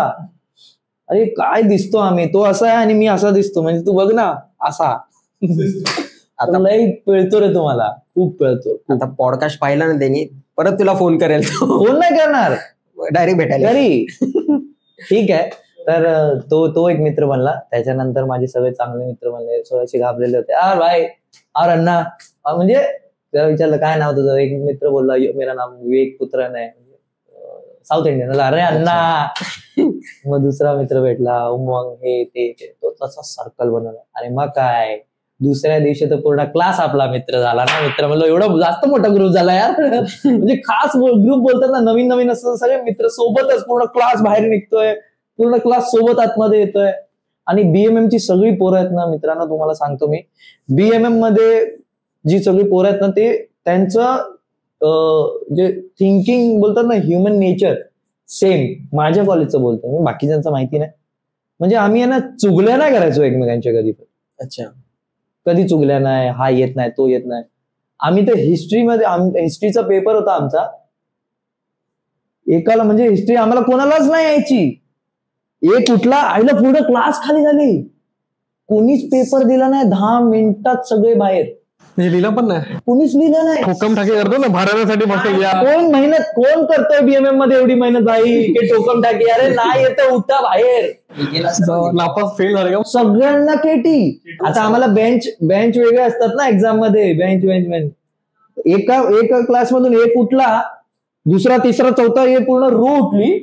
अरे काय दिसतो आम्ही, तो असा आहे आणि मी असा दिसतो, म्हणजे तू बघ ना असा. आता लई पिळतो रे तुम्हाला, खूप पिळतो. आता पॉडकास्ट पाहिला ना त्यांनी, परत तुला फोन करेल. फोन नाही करणार, डायरेक्ट भेटायला घरी. ठीक आहे. तर तो एक मित्र बनला. त्याच्यानंतर माझे सगळे चांगले मित्र बनले, थोडेसे घाबरलेले होते. अरे भाई, अरे अण्णा, म्हणजे त्याला विचारलं काय नाव तुझं, एक मित्र बोलला मेरा नाम विवेक पुत्रन आहे, साऊथ इंडियन. अरे अण्णा. मग दुसरा मित्र भेटला, उमंग, हे ते, तो तसा सर्कल बनवला. आणि मग काय, दुसऱ्या दिवशी तर पूर्ण क्लास आपला मित्र झाला ना. मित्र म्हणलं एवढा जास्त मोठा ग्रुप झाला यार. म्हणजे खास ग्रुप बोलतात ना, नवीन असं सगळे मित्र सोबतच, पूर्ण क्लास बाहेर निघतोय, पूर्ण क्लास सोबत आतमध्ये येतोय. आणि BMM ची सगळी पोरं आहेत ना मित्रांनो, तुम्हाला सांगतो मी, BMM मध्ये जी सगळी पोरं आहेत ना, ते त्यांचं जे थिंकिंग बोलतात ना, ह्युमन नेचर सेम माझ्या कॉलेजचं बोलतो मी, बाकीच्यांचं माहिती नाही. म्हणजे आम्ही आहे ना चुगल्या नाही करायचो एकमेकांच्या कधी पण. अच्छा, कधी चुगल्या नाही, हा येत नाही तो येत नाही. आम्ही तर हिस्ट्रीचा पेपर होता आमचा, एकाला म्हणजे हिस्ट्री आम्हाला कोणालाच नाही यायची. एक कुठला आईला पुढे क्लास खाली झाली, कोणीच पेपर दिला नाही. 10 मिनिटात सगळे बाहेर. म्हणजे लिहिलं पण नाही, कोणीच लिहिलं नाही. हुकम टाके करतो ना भरण्यासाठी मस्त या. कोण करतोय BMM मध्ये एवढी मेहनत भाई, की टोकन टाकी, अरे नाही येतं उठा बाहेर. नापास फेल झाले का सगळ्यांना केटी. आता आम्हाला बेंच वेगळे असतात ना एक्झाम मध्ये, बेंच. एका क्लासमधून एक उठला, दुसरा तिसरा चौथा हे पूर्ण रो उठली.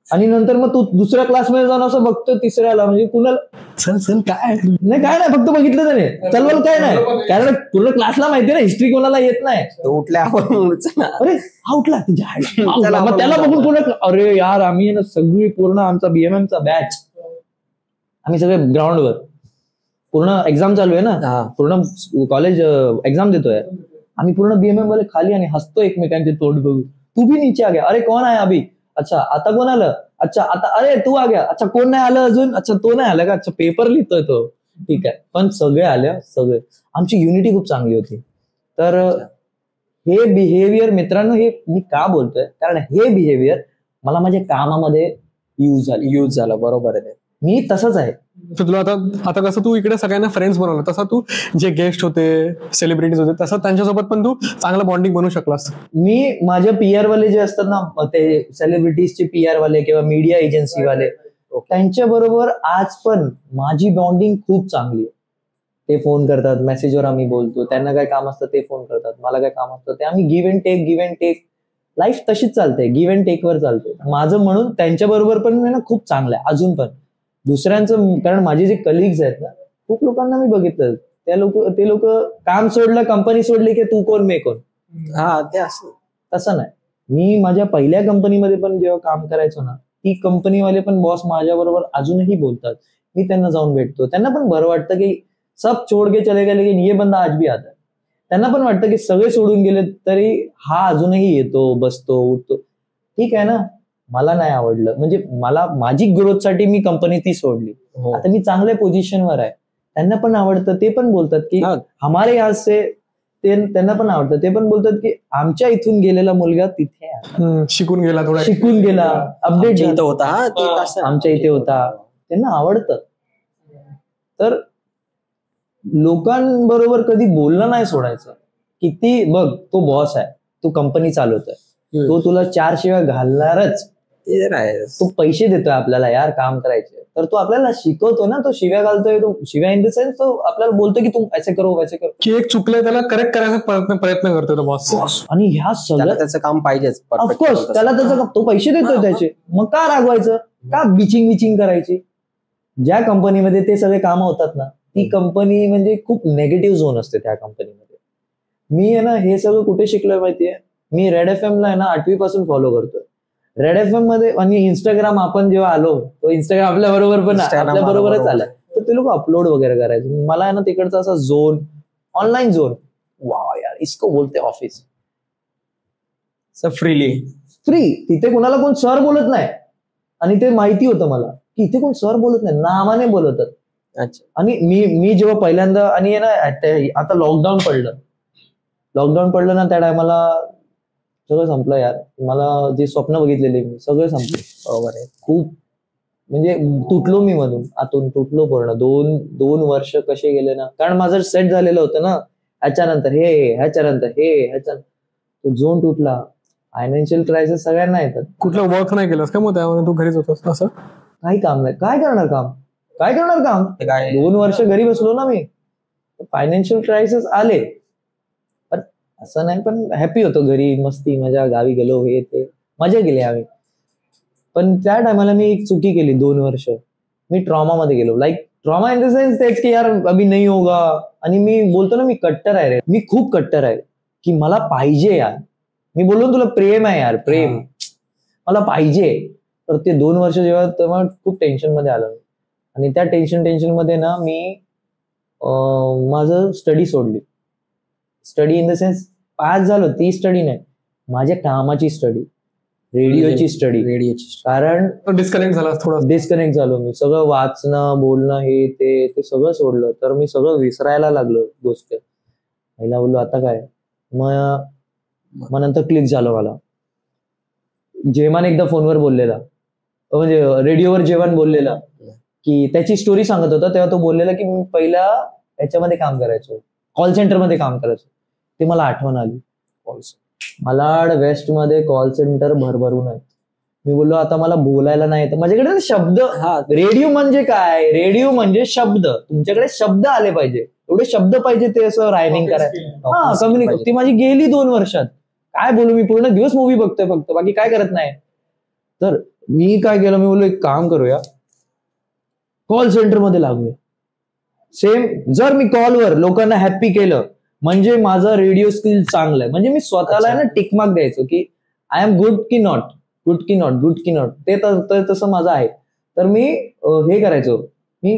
आणि नंतर मग तू दुसऱ्या क्लासमध्ये जाऊन असं बघतोय तिसऱ्याला, म्हणजे कुणाला चल काय नाही, फक्त बघितलं त्याने, चलवल काय नाही. कारण पूर्ण क्लासला माहिती ना हिस्ट्री कोणाला येत नाही. उठल्या अरे हा उठला तुझ्या, मग त्याला बघून पूर्ण, अरे यार आम्ही ना सगळी पूर्ण आमचा BMMचा बॅच, आम्ही सगळे ग्राउंडवर, पूर्ण एक्झाम चालू आहे ना, पूर्ण कॉलेज एक्झाम देतोय आम्ही, पूर्ण BMM वाले खाली आणि हसतो एकमेकांचे तोंड बघू. तू भी नीचे आ गया, अरे कोण आहे अभि, अच्छा आता कोण आलं, अच्छा आता अरे तू आ गया, अच्छा कोण नाही आलं अजून, अच्छा तो नाही आला का, अच्छा पेपर लिहितोय तो, ठीक आहे. पण सगळे आले, सगळे. आमची युनिटी खूप चांगली होती. तर हे बिहेवियर मित्रांनो, हे मी का बोलतोय, कारण हे बिहेवियर मला माझ्या कामामध्ये यूज झालं. बरोबर आहे, मी तसंच आहे. तुला आता कसं तू इकडे सगळ्यांना फ्रेंड्स बनवलं, तसं तू जे गेस्ट होते, सेलिब्रिटीज होते, तसं त्यांच्यासोबत पण तू चांगलं बॉन्डिंग बनवू शकलास. मी माझ्या PR वाले जे असतात ना, ते सेलिब्रिटीजचे PR वाले किंवा मीडिया एजन्सी वाले, त्यांच्या बरोबर आज पण माझी बॉन्डिंग खूप चांगली आहे. ते फोन करतात, मेसेजवर आम्ही बोलतो, त्यांना काय काम असतं ते फोन करतात, मला काय काम असतं ते, आम्ही गिव्ह अँड टेक लाईफ तशीच चालते, गिव्ह अँड टेक वर चालते. माझं म्हणून त्यांच्या बरोबर पण ना खूप चांगलं आहे अजून पण. दुसऱ्यांचं, कारण माझे जे कलिग्स आहेत ना, खूप लोकांना मी बघितलं, ते लोक काम सोडलं, कंपनी सोडली की तू कोण मी कोण. हा ते असं तसं नाही. मी माझ्या पहिल्या कंपनीमध्ये पण जेव्हा काम करायचो ना, ती कंपनीवाले पण बॉस माझ्या बरोबर अजूनही बोलतात. मी त्यांना जाऊन भेटतो, त्यांना पण बरं वाटतं की सब छोड़ के चले गए लेकिन ये बंदा आज भी आता है. त्यांना पण वाटतं की सगळे सोडून गेले तरी हा अजूनही येतो, बसतो, उठतो. ठीक आहे ना, मला नाही आवडलं, म्हणजे मला माझी ग्रोथसाठी मी कंपनी ती सोडली. हो. आता मी चांगल्या पोझिशनवर आहे, त्यांना पण आवडतं, ते पण बोलतात की हा. हमारे यहाँ से, त्यांना पण आवडतं, ते पण बोलतात की आमच्या इथून गेलेला मुलगा तिथे आहे. शिकून गेला थोडा. शिकून गेला, अपडेट आमच्या इथं होता. हा ते कसं आमच्या इथे होता, त्यांना आवडतं. तर लोकांबरोबर कधी बोलणं नाही सोडायचं. किती बघ, तो बॉस आहे, तो कंपनी चालवतोय, तो तुला 4 शिव्या घालणारच. ते तर आहे. तो पैसे देतोय आपल्याला यार काम करायचे, तर तो आपल्याला शिकवतो ना, तो शिव्या घालतोय, तो शिव्या इन द सेन्स तो आपल्याला बोलतो की तू ऐसे करो वैसे करो. की एक चुकलंय त्याला करेक्ट करायचा प्रयत्न करतो तो बॉस. आणि ह्या त्याला सगळ्या त्याचं काम पाहिजेच. perfect ऑफकोर्स काम त्याला तसं. त्याचं तो पैसे देतोय त्याचे, मग का रागवायचं, का बिचिंग करायची. ज्या कंपनीमध्ये ते सगळे कामं होतात ना, ती कंपनी म्हणजे खूप नेगेटिव्ह झोन असते त्या कंपनीमध्ये. मी आहे ना हे सगळं कुठे शिकलोय माहितीये, मी रेड FM ला आहे ना 8वी पासून फॉलो करतोय. रेड FM मध्ये आणि इंस्टाग्राम आपण जेव्हा आलो, तो इंस्टाग्राम आपल्या बरोबर पण Instagram आपल्या बरोबरच बरोबर. आलाय, तर ते लोक अपलोड वगैरे करायचे. मला आहे ना तिकडचा असा झोन, ऑनलाईन झोन, वाव यार इसको बोलते ऑफिस, फ्रीली फ्री. तिथे कोणाला कोण सर बोलत नाही, आणि ते माहिती होतं मला की इथे कोण सर बोलत नाही, नावाने बोलतात. अच्छा. आणि मी जेव्हा पहिल्यांदा, आणि आहे ना आता लॉकडाऊन पडलं ना, त्या टायमाला सगळं संपलं यार. मला जे स्वप्न बघितलेले मी सगळे संपले. बरोबर आहे. खूप म्हणजे तुटलो मी मधून, आतून तुटलो पूर्ण. 2 वर्ष कसे गेले ना, कारण माझं सेट झालेलं होतं ना, ह्याच्यानंतर तो झोन तुटला. फायनान्शियल क्रायसिस सगळ्यांना येतात. कुठलं वर्क नाही केलंस का मग त्यामध्ये, तू घरीच होतास असं? काही काम नाही, काय करणार काम. ते काय 2 वर्ष घरी बसलो ना मी, फायनान्शियल क्रायसिस आले, पण असं नाही, पण हॅपी होतो घरी, मस्ती मजा, गावी गेलो, हे ते मजा केली आम्ही. पण त्या टायमाला मी एक चुकी केली. 2 वर्ष मी ट्रॉमामध्ये गेलो. Like trauma in the sense तेच की यार अभी नाही होगा. आणि मी बोलतो ना, मी कट्टर आहे रे, मी खूप कट्टर आहे की मला पाहिजे यार. मी बोललो तुला प्रेम आहे यार, प्रेम मला पाहिजे. तर ते 2 वर्ष जेव्हा, तेव्हा खूप टेन्शन मध्ये आलं. आणि त्या टेन्शन मध्ये ना मी माझं स्टडी सोडली. Study in the sense pass झालो, ती स्टडी नाही, माझ्या कामाची स्टडी, रेडिओची स्टडी. कारण डिस्कनेक्ट झाला थोडं. डिस्कनेक्ट झालो मी. सगळं वाचणं, बोलणं, हे ते सगळं सोडलं. तर मी सगळं विसरायला लागलो गोष्ट. पहिला बोललो आता काय. मग नंतर क्लिक झालं मला. जेवान एकदा फोनवर बोललेला, म्हणजे रेडिओवर जेवण बोललेला, की त्याची स्टोरी सांगत होता. तेव्हा तो बोललेला की मी पहिला याच्यामध्ये काम करायचो, कॉल सेंटरमध्ये काम करायचो. ते मला आठवण आली. मालाड वेस्ट मध्ये कॉल सेंटर भरभरून आहे. मी बोललो आता मला बोलायला नाही येत, माझ्याकडे ना शब्द. रेडिओ म्हणजे काय, रेडिओ म्हणजे शब्द. तुमच्याकडे शब्द आले पाहिजे, एवढे शब्द पाहिजे ते असं रायमिंग करायचं. हा, कम्युनिकेट. ती माझी गेली 2 वर्षात. काय बोलू, मी पूर्ण दिवस मूवी बघतोय फक्त, बाकी काय करत नाही. तर मी काय केलं, मी बोललो एक काम करूया, कॉल सेंटरमध्ये लागूया. सेम, जर मी कॉलवर लोकांना हॅप्पी केलं म्हणजे माझं रेडिओ स्किल चांगलं आहे. म्हणजे मी स्वतःला ना टिकमार्क द्यायचो की आय एम गुड की नॉट. ते तसं माझं आहे. तर मी हे करायचो, मी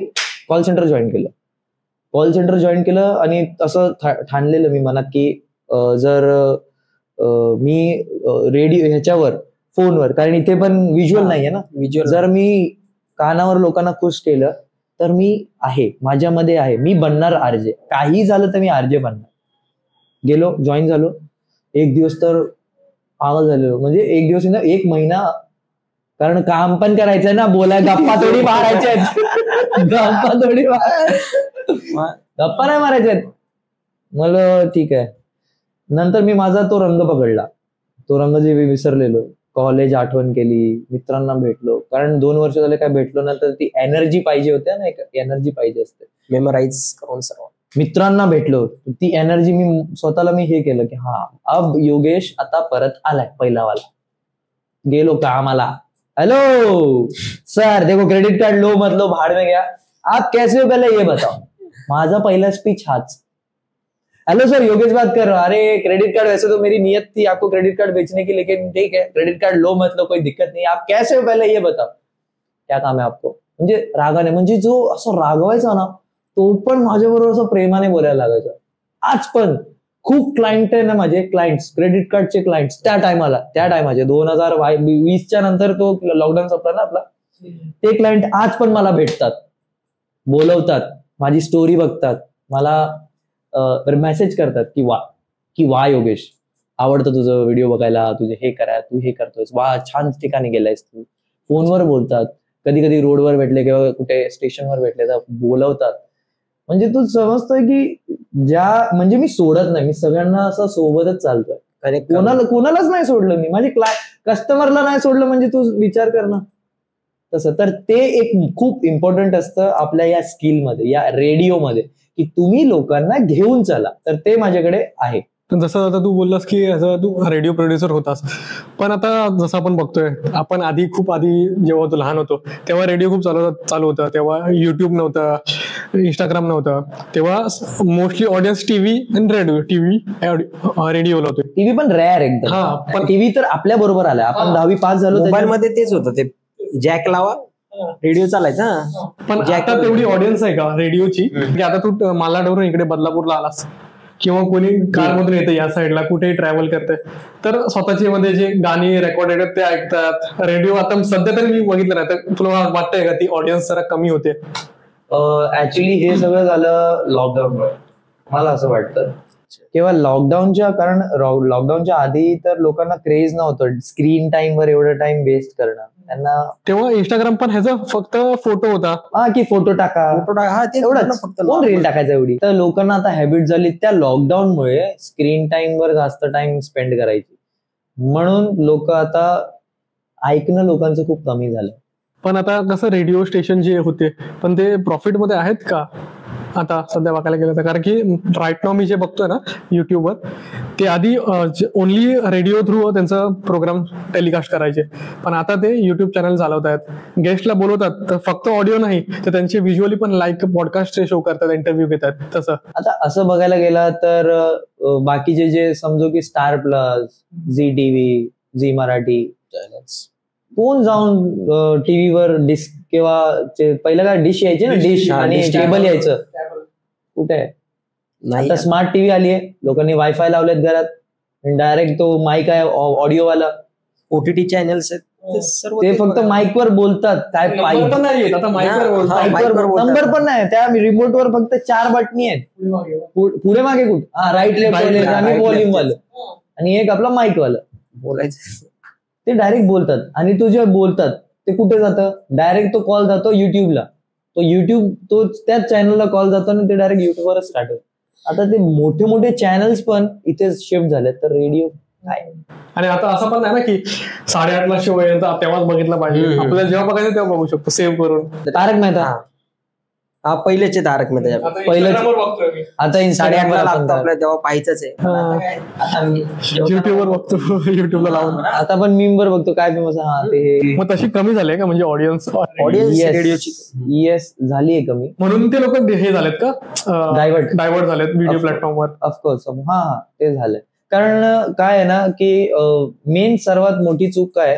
कॉल सेंटर जॉईन केलं. आणि असं ठाणलेलं मी मनात की जर मी रेडिओ ह्याच्यावर, फोनवर, कारण इथे पण व्हिज्युअल नाहीये ना, जर मी कानावर लोकांना खुश केलं तर मी आहे, माझ्यामध्ये आहे, मी बनणार आरजे. काही झालं तर मी आरजे बनणार. गेलो, जॉईन झालो. 1 दिवस तर पागल झालेलो. म्हणजे 1 दिवस ना, 1 महिना, कारण काम पण करायचंय ना, गप्पा थोडी मारायच्यात. गप्पा नाही मारायच्यात. मला ठीक आहे. नंतर मी माझा तो रंग पकडला, तो रंग जे विसरलेलो. कॉलेज आठवण केली, मित्रांना भेटलो, कारण 2 वर्ष झाले काय भेटलो ना, तर ती एनर्जी पाहिजे होत्या ना, एक एनर्जी पाहिजे असते. मेमोराईज करून सर्व. मित्रांना भेटलो, ती एनर्जी मी स्वतःला हे केलं की हा अब योगेश आता परत आलाय पहिलावाला. गेलो कामाला, हेलो सर देखो क्रेडिट कार्ड लो मतलब भाड़ में गया, आप कैसे हो पहले ये बताओ. माझा पहिला स्पीच हाच. हेलो सर योगेश बात कर रहा. अरे क्रेडिट कार्ड वैसे तो मेरी नियत थी आपको क्रेडिट कार्ड बेचने की, लेकिन ठीक है क्रेडिट कार्ड लो मतलब कोई दिक्कत नहीं, आप कैसे हो पहले ये बताओ, क्या काम है आपको. म्हणजे रागाने, म्हणजे जो असं रागवायचा ना तो पण माझ्याबरोबर असं प्रेमाने बोलायला लागायचा. आज पण खूप क्लायंट आहे ना माझे, क्लायंट्स क्रेडिट कार्डचे क्लायंट्स त्या टायमाचे 2020च्या नंतर तो लॉकडाऊन संपला ना आपला, ते क्लायंट आज पण मला भेटतात, बोलवतात, माझी स्टोरी बघतात, मला मेसेज करतात की वा योगेश आवडतं तुझं व्हिडिओ बघायला, तुझे हे करा, तू हे करतोयस, वा छान ठिकाणी गेलायस तू. फोनवर बोलतात, कधी कधी रोडवर भेटले किंवा कुठे स्टेशनवर भेटले तर बोलवतात. म्हणजे तू समजतोय की म्हणजे मी सोडत नाही, मी सगळ्यांना असं सोबतच चालतोय. आणि कोणालाच नाही सोडलं मी, माझे कस्टमरला नाही सोडलं म्हणजे तू विचार कर ना. तसं तर ते एक खूप इम्पॉर्टंट असतं आपल्या या स्किलमध्ये, या रेडिओमध्ये, की तुम्ही लोकांना घेऊन चला. तर ते माझ्याकडे आहे. जसं आता तू बोललास की तू रेडिओ प्रोड्युसर होतास, पण आता जसं आपण बघतोय, आपण खूप आधी जेव्हा तू लहान होतो तेव्हा रेडिओ खूप चालू होता, तेव्हा युट्यूब नव्हतं, इंस्टाग्राम नव्हतं, तेव्हा मोस्टली ऑडियन्स टीव्ही आणि रेडिओला होते. टीव्ही पण रेअर एकदम. हा, पण टीव्ही तर आपल्या बरोबर आलाय, आपण 10वी पास झालो. मोबाईल मध्ये तेच होतं, ते जॅक लावा रेडिओ चालायचा. पण आता तेवढी ऑडियन्स आहे का रेडिओची की आता तू मालाडवरून इकडे बदलापूरला आलास किंवा कोणी कारमधून येतं या साईडला कुठेही ट्रॅव्हल करते तर स्वतःची मध्ये जे गाणी रेकॉर्ड येतात ते ऐकतात. रेडिओ आता सध्या तरी मी बघितलं नाही, तर तुला वाटतंय का ती ऑडियन्स जरा कमी होते? ऍक्च्युली हे सगळं झालं लॉकडाऊनमुळे, मला असं वाटतं. किंवा लॉकडाऊनच्या आधी तर लोकांना क्रेज नव्हतं स्क्रीन टाइम वर एवढं टाइम वेस्ट करणं. त्यांना तेव्हा इंस्टाग्राम पण ह्याचा फक्त फोटो होता, की फोटो टाका, हा ते एवढंच, फक्त कोण रील टाकायचं एवढी. तर लोकांना आता हॅबिट झाली त्या लॉकडाऊनमुळे स्क्रीन टाइम वर जास्त टाइम स्पेंड करायची, म्हणून लोक आता ऐकणं लोकांचं खूप कमी झालं. पण आता कसं रेडिओ स्टेशन जे होते पण ते प्रॉफिटमध्ये आहेत का आता सध्या बघायला गेलं तर? कारण की राईट नाव मी जे बघतोय ना युट्यूबवर, ते आधी ओनली रेडिओ थ्रू त्यांचा प्रोग्राम टेलिकास्ट करायचे, पण आता ते युट्यूब चॅनल चालवत आहेत, गेस्टला बोलवतात, तर फक्त ऑडिओ नाही तर त्यांचे व्हिज्युअली पण लाईक पॉडकास्ट शो करतात, इंटरव्ह्यू घेतात. तसं आता असं बघायला गेलं तर बाकीचे जे समजो की Star Plus, Zee TV, Zee Marathi channels, कोण जाऊन टीव्हीवर डिस्क किंवा पहिलं काय डिश यायचे ना, डिश आणि केबल यायचं, कुठे नाही. आता स्मार्ट टीव्ही आली आहे, लोकांनी वायफाय लावलेत घरात, डायरेक्ट तो माईक आहे ऑडिओवाला, ओटीटी चॅनल्स आहेत ते सर्व ते फक्त माईकवर बोलतात. काय नंबर पण नाही येत आता, माईकवर नंबर पण नाही, त्या रिमोटवर फक्त 4 बटणी आहेत, पुढे मागे कुठे, राईट लेफ्ट आणि व्हॉल्यूम वालं आणि एक आपला माईक वालं बोलायचं, ते डायरेक्ट बोलतात. आणि तो जे बोलतात ते कुठे जातं, डायरेक्ट तो कॉल जातो युट्यूबला, तो त्याच चॅनलला कॉल जातो आणि ते डायरेक्ट युट्यूबवरच स्टार्ट होतं. आता ते मोठे मोठे चॅनल्स पण इथे शिफ्ट झालेत, तर रेडिओ काय. आणि आता असं पण नाही ना की 8:30ला शो आहे तेव्हाच बघितलं पाहिजे, आपल्याला जेव्हा बघायचं तेव्हा बघू शकतो सेव्ह करून. तारक मेहता हा पहिलेचे तारक मेहता, पहिलं आता 8:30ला लागतो आपल्याला, तेव्हा पाहायचंच आहे. युट्यूबवर बघतो, युट्यूबला लावून. आता पण मीमवर बघतो काय फेमस. हा ते मग तशी कमी झाली का म्हणजे ऑडियन्स रेडिओची? येस झालीये कमी, म्हणून ते लोक हे झालेत का डायव्हर्ट झालेत व्हिडिओ प्लॅटफॉर्मवर? ऑफकोर्स. हा ते झालंय. कारण काय आहे ना की मेन सर्वात मोठी चूक काय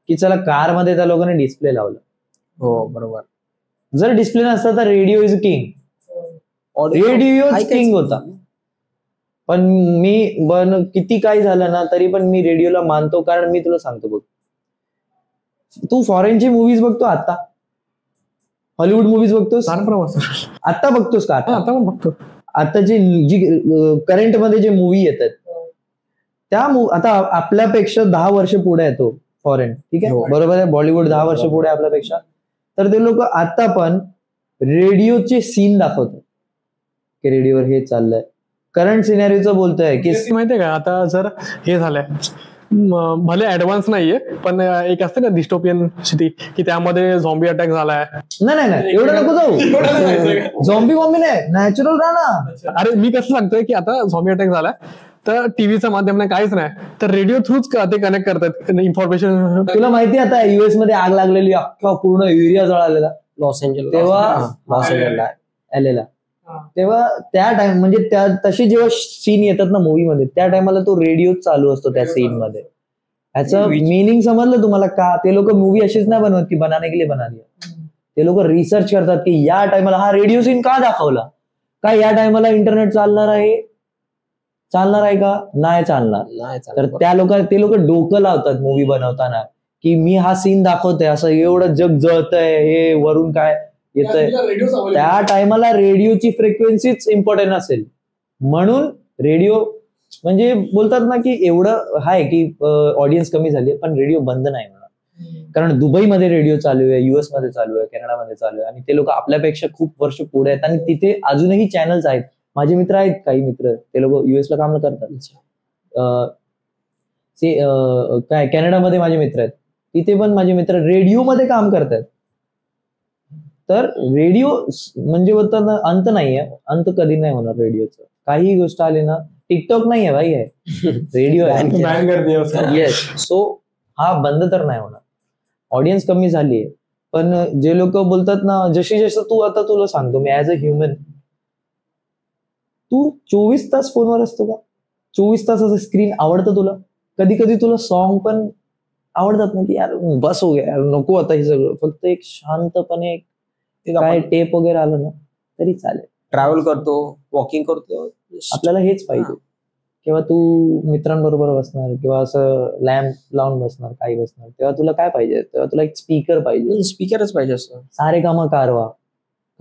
की चला कारमध्ये त्या लोकांनी डिस्प्ले लावला. हो बरोबर. जर डिस्प्ले नसता तर radio is king, radio king होता. पण मी किती काही झालं ना तरी पण मी रेडिओला मानतो. कारण मी तुला सांगतो बघ, तू फॉरेनची मूवीज बघतो आता, हॉलिवूड मूवीज बघतोस आता, बघतोस का आता पण बघतो. आता जी करंट मध्ये जे मूवी येतात त्या आता आपल्यापेक्षा 10 वर्ष पुढे येतो फॉरेन, ठीक आहे बरोबर आहे, बॉलिवूड 10 वर्ष पुढे आपल्यापेक्षा. तर ते लोक आता पण रेडिओचे सीन दाखवतात की रेडिओवर हे चाललंय, करंट सिनेरिओचं बोलतोय की माहितीये का आता जर हे झालंय भले ऍडव्हान्स नाहीये पण एक असते ना डिस्टोपियन सिटी की त्यामध्ये झॉम्बी अटॅक झालाय. नाही एवढं नको जाऊ. झॉम्बी बॉम्बी नाही, नॅचरल राहा. अरे मी कसं सांगतोय की आता झॉम्बी अटॅक झालाय तर टीव्हीच्या माध्यमाने काहीच नाही तर रेडिओ थ्रूच ते कनेक्ट करतात इन्फॉर्मेशन. तुला माहिती आता युएस मध्ये आग लागलेली, अख्खा पूर्ण एरिया जळालेला लॉस एंजल्स तेव्हा एलएला. तेव्हा त्या टाइम म्हणजे तशी जेव्हा सीन येतात ना मूवी मध्ये त्या टायमाला तो रेडिओ चालू असतो त्या सीन मध्ये. ह्याचं मिनिंग समजलं तुम्हाला का? ते लोक मूवी अशीच नाही बनवत की बनाने के लिए बना दिया. ते लोक रिसर्च करतात की या टायमाला हा रेडिओ सीन का दाखवला, काय या टायमाला इंटरनेट चालणार आहे का नाही चालणार. तर ते लोक डोकं लावतात मूवी बनवताना की मी हा सीन दाखवतोय असं एवढं जग जळतंय हे वरून काय येतंय. त्या टायमाला रेडिओची फ्रिक्वेन्सीच इम्पॉर्टंट असेल म्हणून रेडिओ म्हणजे बोलतात ना की एवढं आहे की ऑडियन्स कमी झाली पण रेडिओ बंद नाही होणार. कारण दुबईमध्ये रेडिओ चालू आहे, युएस मध्ये चालू आहे, कॅनडामध्ये चालू आहे आणि ते लोक आपल्यापेक्षा खूप वर्ष पुढे आहेत आणि तिथे अजूनही चॅनल्स आहेत. माझे मित्र आहेत काही मित्र ते लोक युएसला काम करतात. काय कॅनडामध्ये माझे मित्र आहेत तिथे पण माझे मित्र रेडिओमध्ये काम करतात. तर रेडिओ म्हणजे बोलतात ना अंत नाहीये, अंत कधी नाही होणार रेडिओचं. काही गोष्ट आली ना टिकटॉक नाहीये भाई आहे रेडिओ आहे. येस. सो हा बंद तर नाही होणार. ऑडियन्स कमी झालीये पण जे लोक बोलतात ना जशी तू आता तुला सांगतो मी ऍज अ ह्युमन, तू 24 तास फोनवर असतो का? 24 तासाचं स्क्रीन आवडतं तुला? कधी कधी तुला सॉन्ग पण आवडतात ना की यार बस हो गया यार नको आता हे सगळं, फक्त एक शांतपणे काय टेप वगैरे आलं ना तरी चालेल. ट्रॅव्हल करतो, वॉकिंग करतो, आपल्याला हेच पाहिजे. किंवा तू मित्रांबरोबर बसणार किंवा असं लॅम्प लावून बसणार काही बसणार तेव्हा तुला काय पाहिजे? तेव्हा तुला एक स्पीकर पाहिजे. स्पीकरच पाहिजे असं. सारेगामा कारवा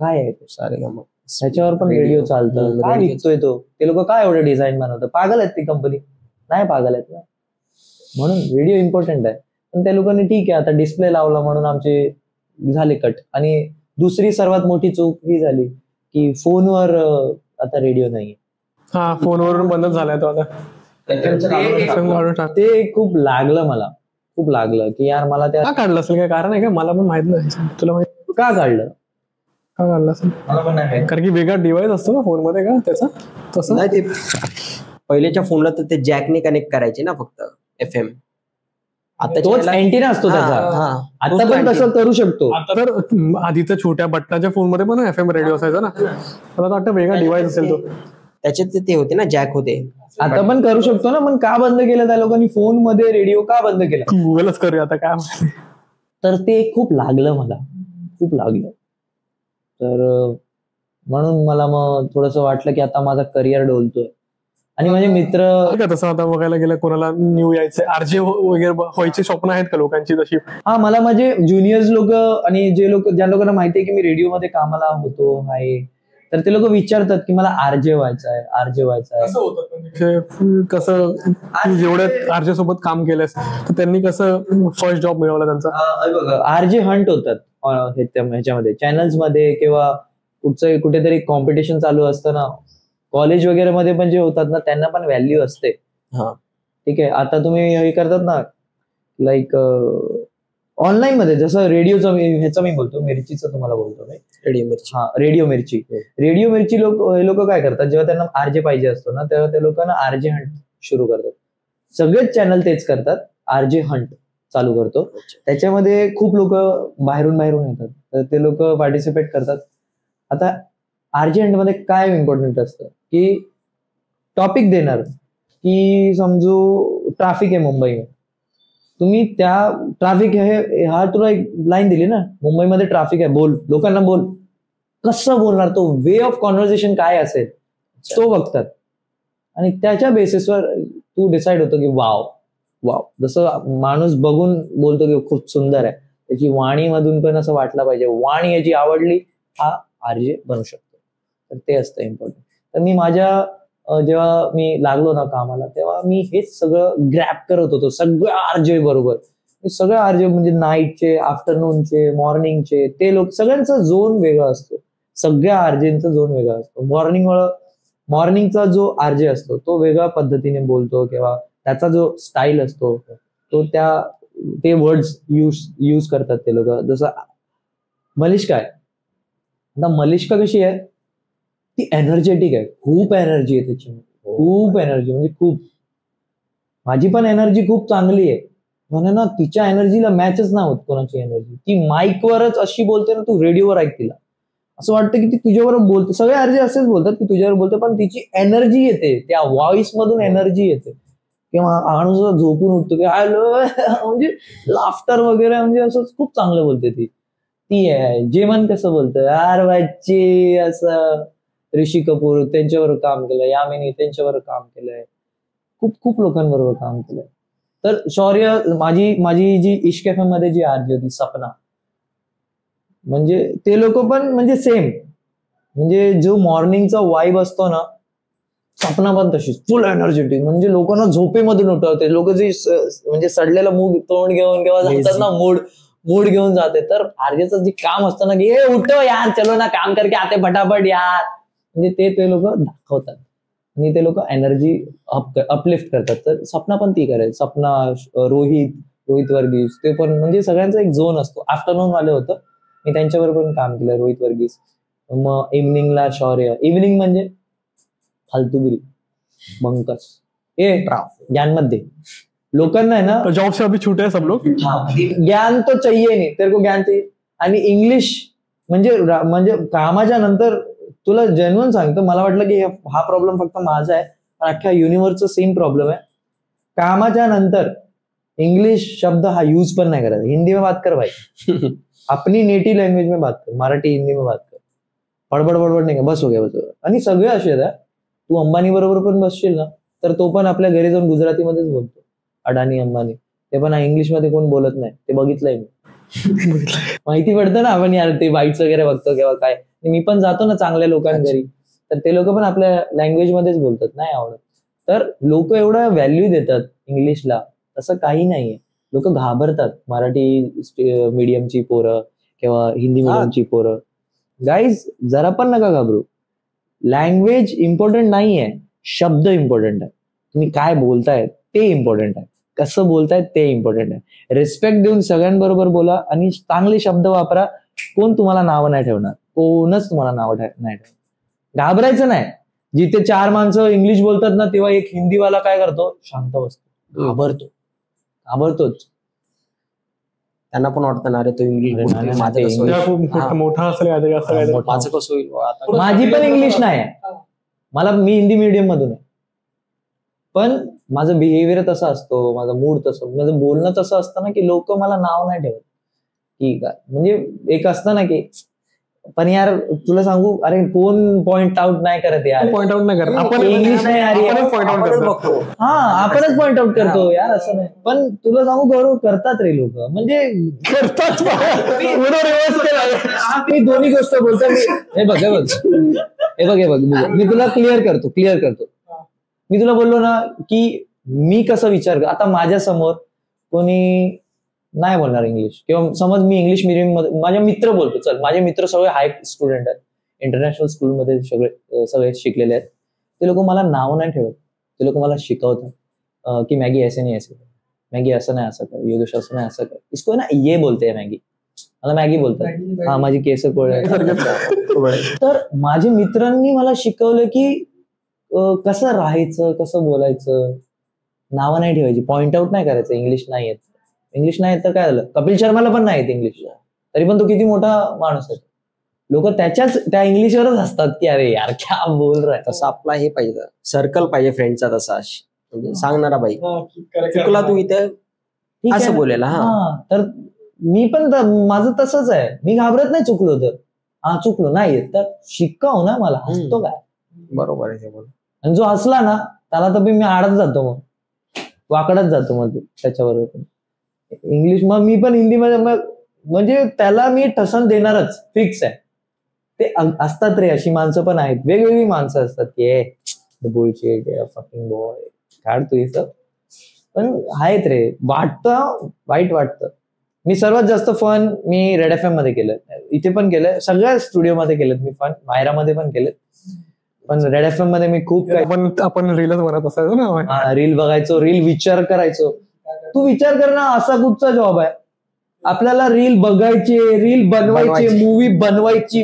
काय आहे सारेगामा त्याच्यावर पण रेडिओ चालतं. काय विकतोय तो? ते लोक काय एवढं डिझाईन बनवतं? पागल आहेत ती कंपनी? नाही पागल आहेत ना. म्हणून रेडिओ इम्पॉर्टंट आहे. पण त्या लोकांनी ठीक आहे आता डिस्प्ले लावला म्हणून आमचे झाले कट. आणि दुसरी सर्वात मोठी चूक ही झाली की फोनवर आता रेडिओ नाही. हा फोनवरून बंदच झालाय तो आता. ते खूप लागलं मला, खूप लागलं की यार मला त्या का काढलं असेल काय कारण आहे का? मला पण माहित नाही. तुला माहित का काढलं? का काढलं असेल? मला पण नाही. कारण की वेगळा डिव्हाइस असतो ना फोन मध्ये का त्याचा तसं नाही. ते पहिल्याच्या फोनला तर ते जॅकने कनेक्ट करायचे ना फक्त FM. आता तोच अँटिना असतो त्याचा. आता पण तसं करू शकतो. आता तर आधीच्या छोट्या बटनाच्या फोन मध्ये पण FM रेडिओ असायचा ना. मला वाटतं वेगळा डिव्हाइस असेल तो. त्याच्यात ते होते ना जॅक होते. आता पण करू शकतो ना. पण का बंद केलं त्या लोकांनी फोन मध्ये रेडिओ का बंद केला? गुगलच करूया आता काय. तर ते खूप लागलं मला, खूप लागलं. तर म्हणून मला मग थोडस वाटलं की आता माझा करिअर डोलतोय. आणि माझे मित्र तसं आता बघायला गेलं कोणाला न्यू यायचं आरजे वगैरे व्हायची स्वप्न आहेत का लोकांची तशी? हा मला माझे ज्युनियर्स लोक आणि जे लोक ज्या लोकांना माहितीये की मी रेडिओमध्ये कामाला होतो आहे तर ते लोक विचारतात की मला आरजे व्हायचं आहे, आरजे व्हायचं आहे. कसं जेवढ्या आरजे सोबत काम केलंस तर त्यांनी कसं फर्स्ट जॉब मिळवला त्यांचा? आरजे हंट होतात ह्याच्यामध्ये चॅनल्स मध्ये किंवा कुठेतरी कॉम्पिटिशन चालू असतं ना. कॉलेज वगैरे मध्ये पण जे होतात ना त्यांना पण व्हॅल्यू असते. ठीक आहे. आता तुम्ही हे करतात ना लाईक ऑनलाईन मध्ये जसं रेडिओचं ह्याचं मी बोलतो मिरचीचं तुम्हाला बोलतो मी. रेडिओ मिरची. रेडिओ मिरची लोक काय करतात जेव्हा त्यांना आरजे पाहिजे असतो ना तेव्हा त्या लोकांना आरजे हंट सुरू करतात. सगळेच चॅनल तेच करतात. आरजे हंट चालू करतो. त्याच्यामध्ये खूप लोक बाहेरून येतात तर ते लोक पार्टिसिपेट करतात. आता आरजे हंट मध्ये काय इम्पॉर्टंट असतं की टॉपिक देणार की समजू ट्रॅफिक आहे मुंबईमध्ये. तुम्ही त्या ट्रॅफिक आहे हा तुला एक लाईन दिली ना मुंबईमध्ये ट्रॅफिक आहे बोल लोकांना बोल. कसं बोलणार? तो वे ऑफ कॉन्व्हर्सेशन काय असेल तो बघतात आणि त्याच्या बेसिसवर तू डिसाईड होतो की वाव जसं माणूस बघून बोलतो की खूप सुंदर आहे त्याची वाणीमधून पण असं वाटलं पाहिजे वाणी याची आवडली हा आरजे बनू शकतो. तर ते असतं इम्पॉर्टंट. तर मी माझ्या जेव्हा मी लागलो ना कामाला तेव्हा मी हेच सगळं ग्रॅप करत होतो सगळ्या आरजे बरोबर. सगळे आरजे म्हणजे नाईटचे, आफ्टरनूनचे, मॉर्निंगचे ते लोक सगळ्यांचा झोन वेगळा असतो. सगळ्या आरजेंचा झोन वेगळा असतो. मॉर्निंगचा जो आरजे असतो तो वेगळ्या पद्धतीने बोलतो किंवा त्याचा जो स्टाईल असतो तो ते वर्ड्स यूज करतात ते लोक. जसं मलिष्का आहे, आता मलिष्का कशी आहे, ती एनर्जेटिक आहे, खूप एनर्जी आहे त्याची, खूप एनर्जी म्हणजे खूप. माझी पण एनर्जी खूप चांगली आहे, म्हणून ना तिच्या एनर्जीला मॅचच नाही होत कोणाची एनर्जी. ती माईकवरच अशी बोलते ना, तू रेडिओवर ऐक तिला असं वाटतं की ती तुझ्याबरोबर बोलते. सगळे आरजे असेच बोलतात की तुझ्यावर बोलते, पण तिची एनर्जी येते, त्या व्हॉइस मधून एनर्जी येते. किंवा माणूस झोपून उठतो की हॅलो म्हणजे लाफ्टर वगैरे, म्हणजे असं खूप चांगलं बोलते ती आहे. जेमन कसं बोलतं, यार बच्चे, असं. ऋषी कपूर त्यांच्यावर काम केलं, यामिनी त्यांच्यावर काम केलंय, खूप खूप लोकांबरोबर काम केलंय. तर शौर्य, माझी जी इश्क एफ एम मध्ये जी आरजी होती सपना, म्हणजे ते लोक पण म्हणजे सेम, म्हणजे जो मॉर्निंगचा वाईब असतो ना, सपना पण तशीच फुल एनर्जेटिक. म्हणजे लोकांना झोपेमधून उठवते. लोक जे म्हणजे सडलेलं मूग तोंड घेऊन किंवा जातात ना, मूड घेऊन जाते. तर आरजेचं जे काम असतं ना की हे उठो यार, चलो ना काम करके आते फटाफट यार, म्हणजे ते लोक दाखवतात आणि ते लोक एनर्जी अपलिफ्ट करतात. तर सपना पण ती करेल. सपना, रोहित वर्गीस, ते पण म्हणजे सगळ्यांचा एक झोन असतो. आफ्टरनून वाले होतं, मी त्यांच्याबरोबर पण काम केलं, रोहित वर्गीस. मग इव्हनिंगला शौर्य. इव्हनिंग म्हणजे फालतूगिरी, बंकस, ज्ञानमध्ये लोकांना आहे ना, जॉब से अभी छूटे हैं सब लोग. ज्ञान तो चाहिए नाही, तेरे को ज्ञान चाहिए. आणि इंग्लिश म्हणजे कामाच्या नंतर, तुला जेन्युइन सांगतो, मला वाटलं की हा प्रॉब्लेम फक्त माझा आहे, अख्ख्या युनिव्हर्सचा सेम प्रॉब्लेम आहे. कामाच्या नंतर इंग्लिश शब्द हा यूज पण नाही करायचा. हिंदी में बात कर भाई, अपनी नेटिव लँग्वेज में बात कर, मराठी हिंदी में बात कर, बडबड नाही का, बस हो गया. आणि सगळे असे आहेत. तू अंबानी बरोबर पण बसशील ना, तर तो पण आपल्या घरी जाऊन गुजरातीमध्येच बोलतो. अडाणी, अंबानी, ते पण इंग्लिश मध्ये कोण बोलत नाही, ते बघितलंय मी. माहिती पडतं ना, आपण यार ते बाईट्स वगैरे बघतो किंवा काय. मी पण जातो ना चांगल्या लोकांघरी, तर ते लोक पण आपल्या लँग्वेज मध्येच बोलतात, नाही आवडत. तर लोक एवढा व्हॅल्यू देतात इंग्लिशला, तसं काही नाहीये. लोक घाबरतात मराठी मीडियमची पोरं किंवा हिंदी मीडियमची पोरं. गाईज, जरा पण नका घाबरू. लँग्वेज इम्पॉर्टंट नाहीये, शब्द इम्पॉर्टंट आहे. तुम्ही काय बोलताय ते इम्पॉर्टंट आहे, कसं बोलताय ते इम्पॉर्टंट आहे. रिस्पेक्ट देऊन सगळ्यांबरोबर बोला आणि चांगले शब्द वापरा. कोण तुम्हाला नावं नाही ठेवणार, कोणच तुम्हाला नावं नाही ठेवणार. घाबरायचं नाही. जिथे 4 माणसं इंग्लिश बोलतात ना, तेव्हा एक हिंदीवाला काय करतो, शांत बसतो, घाबरतोच. त्यांना पण वाटतं ना, अरे तो इंग्लिश मोठा असेल, माझं कसं होईल. माझी पण इंग्लिश नाही, मी हिंदी मीडियम मधून आहे, पण माझं बिहेवियर तसं असतो, माझा मूड तसं, माझं बोलणं तसं असतं ना की लोक मला नाव नाही ठेवत. ठीक आहे, म्हणजे एक असतं ना की, पण यार तुला सांगू, अरे कोण पॉइंट आउट नाही करत यार, पॉइंट आउट नाही करत आपण, इंग्लिश नाही यार, आपणच पॉइंट आउट करतो यार, असं नाही. पण तुला सांगू गौरव, करतात रे लोक, म्हणजे करतात. मी दोन्ही गोष्ट बोलतो. हे बघ, मी तुला क्लिअर करतो. मी तुला बोललो ना की मी कसं विचार, आता माझ्या समोर कोणी नाही बोलणार इंग्लिश, किंवा समज मी इंग्लिश मीडियम मध्ये, माझे मित्र बोलतो, चल माझे मित्र सगळे हाय स्टुडंट आहेत, इंटरनॅशनल स्कूलमध्ये सगळे शिकलेले आहेत. ते लोक मला नाव नाही ठेवत, ते लोक मला शिकवतात की मॅगी ऐसे नाही ऐसे कर, मॅगी असं नाही असं कर, योगेश असं नाही असं कर, इसको ना ये बोलते मॅगी, मला मॅगी बोलतात. हा, माझी केस कोळे. तर माझ्या मित्रांनी मला शिकवलं की कसं राहायचं, कसं बोलायचं, नावं नाही ठेवायची, पॉइंट आउट नाही करायचं. इंग्लिश नाही येत तर काय झालं, कपिल शर्माला पण नाही येत इंग्लिश, तरी पण तो किती मोठा माणूस आहे. लोक त्या इंग्लिशवरच असतात की अरे यार क्या बोल रहा है. तसं आपला हे पाहिजे, सर्कल पाहिजे फ्रेंडचा तसा, म्हणजे सांगणारा बाई, चुकला तू इथे असं बोलेला. हा, तर मी पण माझं तसंच आहे, मी घाबरत नाही चुकलो तर. चुकलो नाही येत तर शिकव ना मला, हसतो काय. बरोबर आहे. आणि जो हसला ना त्याला तर मी आडत जातो, मग वाकडत जातो मग त्याच्याबरोबर. इंग्लिश मग मी पण हिंदीमध्ये म्हणजे त्याला मी ठसन देणारच, फिक्स आहे. ते असतात रे, अशी माणसं पण आहेत, वेगवेगळी माणसं असतात की बुलशिट फकिंग बॉय, काढ तू इथं. पण आहेत रे, वाईट वाटतं. मी सर्वात जास्त फन मी रेड एफ एम मध्ये केलं, इथे पण केलंय, सगळ्या स्टुडिओ मध्ये केलं मी फन, मायरामध्ये पण केलं. पण रेड FM मध्ये मी खूप काही आपण रीलच बनत असायचो ना. रील बघायचो, रील विचार करायचो. तू विचार कर ना, असा कुठचा जॉब आहे आपल्याला रील बघायचे, रील बनवायचे,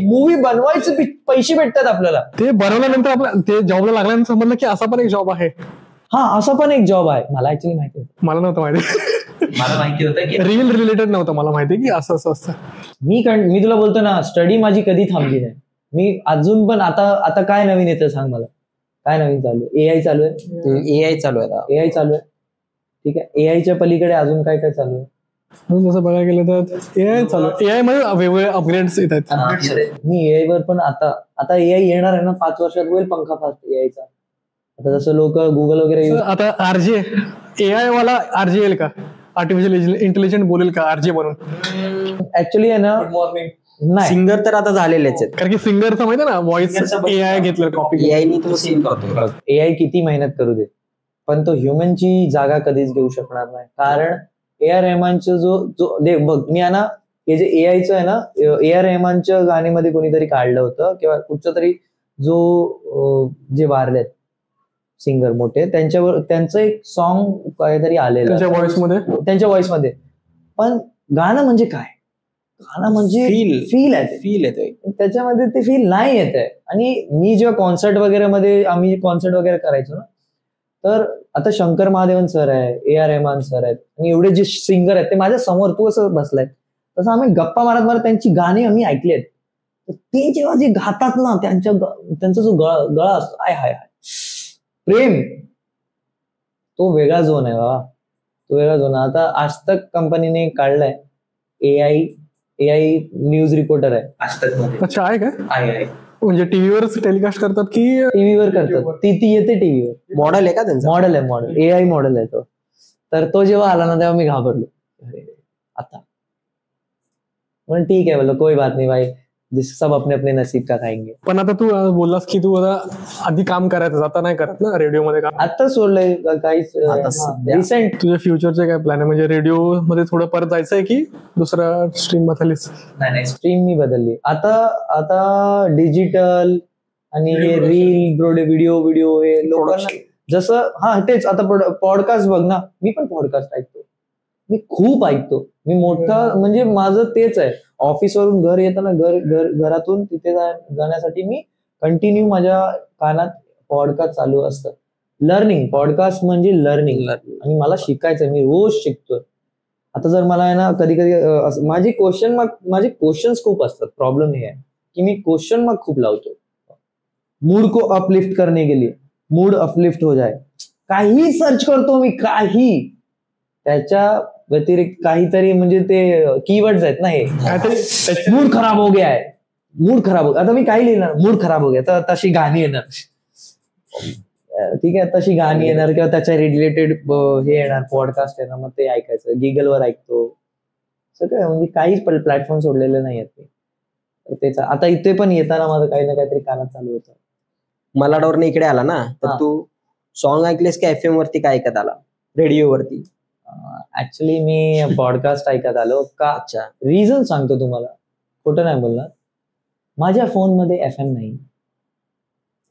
मूवी बनवायचे पैसे भेटतात आपल्याला. ते बनवल्यानंतर आपल्या ते जॉबला लागल्यानंतर समजलं की असा पण एक जॉब आहे. हा, असा पण एक जॉब आहे. मला ऍक्च्युली माहिती होतं. मला नव्हतं माहिती. मला माहिती होतं की रील रिलेटेड नव्हतं मला माहिती की असं असं असतं. मी तुला बोलतो ना, स्टडी माझी कधी थांबली नाही. मी अजून पण आता काय नवीन येतं सांग मला, काय नवीन चालू आहे? AI चालू आहे. AI चालू आहे आता. AI चालू आहे, ठीक आहे. AI पलीकडे अजून काय काय चालू आहे? जसं बघायला गेलं तर AI चालू आहे. AI मध्ये वेगवेगळे अपग्रेड्स येत आहेत. मी AI वर पण आता AI येणार आहे ना, 5 वर्षात होईल पंखा फास्ट AIचा. आता जसं लोक गुगल वगैरे आता RJ AI वाला RJ येईल का? आर्टिफिशियल इंटेलिजंट बोलेल का RJ म्हणून? ऍक्च्युली आहे ना, नाही. सिंगर तर आता झालेलेच आहेत. कारण की सिंगरचं माहिती आहे ना, व्हॉइस AI घेतलं कॉपी. AI नी तो सिंग करतो. AI किती मेहनत करू दे, पण तो ह्युमनची जागा कधीच घेऊ शकणार नाही. कारण A.R. रहमानचं जो बघ, मी आहे ना, हे जे AIचं आहे ना, A.R. रहमानच्या गाण्यामध्ये कोणीतरी काढलं होतं किंवा कुठचं तरी जे वारलेत सिंगर मोठे, त्यांचं एक सॉन्ग काहीतरी आलेलं त्यांच्या व्हॉइस मध्ये. पण गाणं म्हणजे काय? गाणं म्हणजे फील आहे. त्याच्यामध्ये ते फील नाही येत आहे. आणि मी जेव्हा कॉन्सर्ट वगैरे मध्ये आम्ही कॉन्सर्ट वगैरे करायचो ना, तर आता शंकर महादेवन सर आहे, A.R. रहमान सर आहेत, आणि एवढे जे सिंगर आहेत ते माझ्या समोर, तू असं बसलाय तसं आम्ही गप्पा मारत त्यांची गाणी आम्ही ऐकली आहेत. ते जेव्हा जे गातात ना, त्यांचा जो गळा असतो, हाय प्रेम, तो वेगळा झोन आहे बाबा, तो वेगळा झोन. आता आज तक कंपनीने काढलाय AI न्यूज रिपोर्टर आहे आज तक मध्ये. अच्छा, आहे काय? आहे. म्हणजे टीव्हीवर टेलिकास्ट करतात की टीव्हीवर करतात? ती येते टीव्हीवर. मॉडेल आहे का त्यांचं? मॉडेल AI मॉडेल आहे तो. तर तो जेव्हा आला ना, तेव्हा मी घाबरलो. अरे आता पण ठीक आहे, बोलो कोई बात नाही भाई, सब अपने अपने नसीब का खाएंगे. पण आता तू बोललास की तू आता आधी काम करायचं, आता नाही करत ना रेडिओ मध्ये काम? आता सोडलंय काहीच रिसेंट. तुझ्या फ्युचरचे काय प्लॅन आहे? म्हणजे रेडिओ मध्ये थोडं परत जायचंय की दुसऱ्या स्ट्रीम बदललीस? नाही, स्ट्रीम मी बदलली. आता डिजिटल आणि हे रील व्हिडिओ हे लोकांना जसं तेच. आता पॉडकास्ट बघ ना, मी पण पॉडकास्ट ऐकतो, मी खूप ऐकतो. मी मोठा म्हणजे माझं तेच आहे. ऑफिसवरून घर येताना, घरातून तिथे जाण्यासाठी मी कंटिन्यू माझ्या कानात पॉडकास्ट चालू असतं. लर्निंग, पॉडकास्ट म्हणजे लर्निंग. आणि मला शिकायचंय, मी रोज शिकतोय. आता जर मला आहे ना, कधी माझे क्वेश्चन्स खूप असतात. प्रॉब्लेम हे आहे की मी क्वेश्चन मार्क खूप लावतो. मूड को अपलिफ्ट करने के लिए, मूड अपलिफ्ट हो जाए, काही सर्च करतो मी, काही. त्याच्या व्यतिरिक्त काहीतरी, म्हणजे ते कीवर्ड्स आहेत ना, हे मूड खराब हो गया आहे, मूड खराब हो. आता मी काही लिहिणार, मूड खराब हो गया, तर तशी गाणी येणार, ठीक आहे, तशी गाणी येणार किंवा त्याच्या रिलेटेड हे येणार, पॉडकास्ट येणार, मग ते ऐकायचं. गिगलवर ऐकतो सगळं, म्हणजे काहीच प्लॅटफॉर्म सोडलेले नाही आहेत ते. तेच आता इथे पण येताना माझं काही ना काहीतरी कानात चालू होतं. मलाडवरनं इकडे आला ना, तर तू सॉन्ग ऐकलेस की FM वरती काय ऐकत आला? रेडिओवरती? ऍक्च्युली मी पॉडकास्ट ऐकत आलो का. अच्छा, रिझन सांगतो तुम्हाला, खोटं नाही बोलणार. माझ्या फोनमध्ये FM नाही.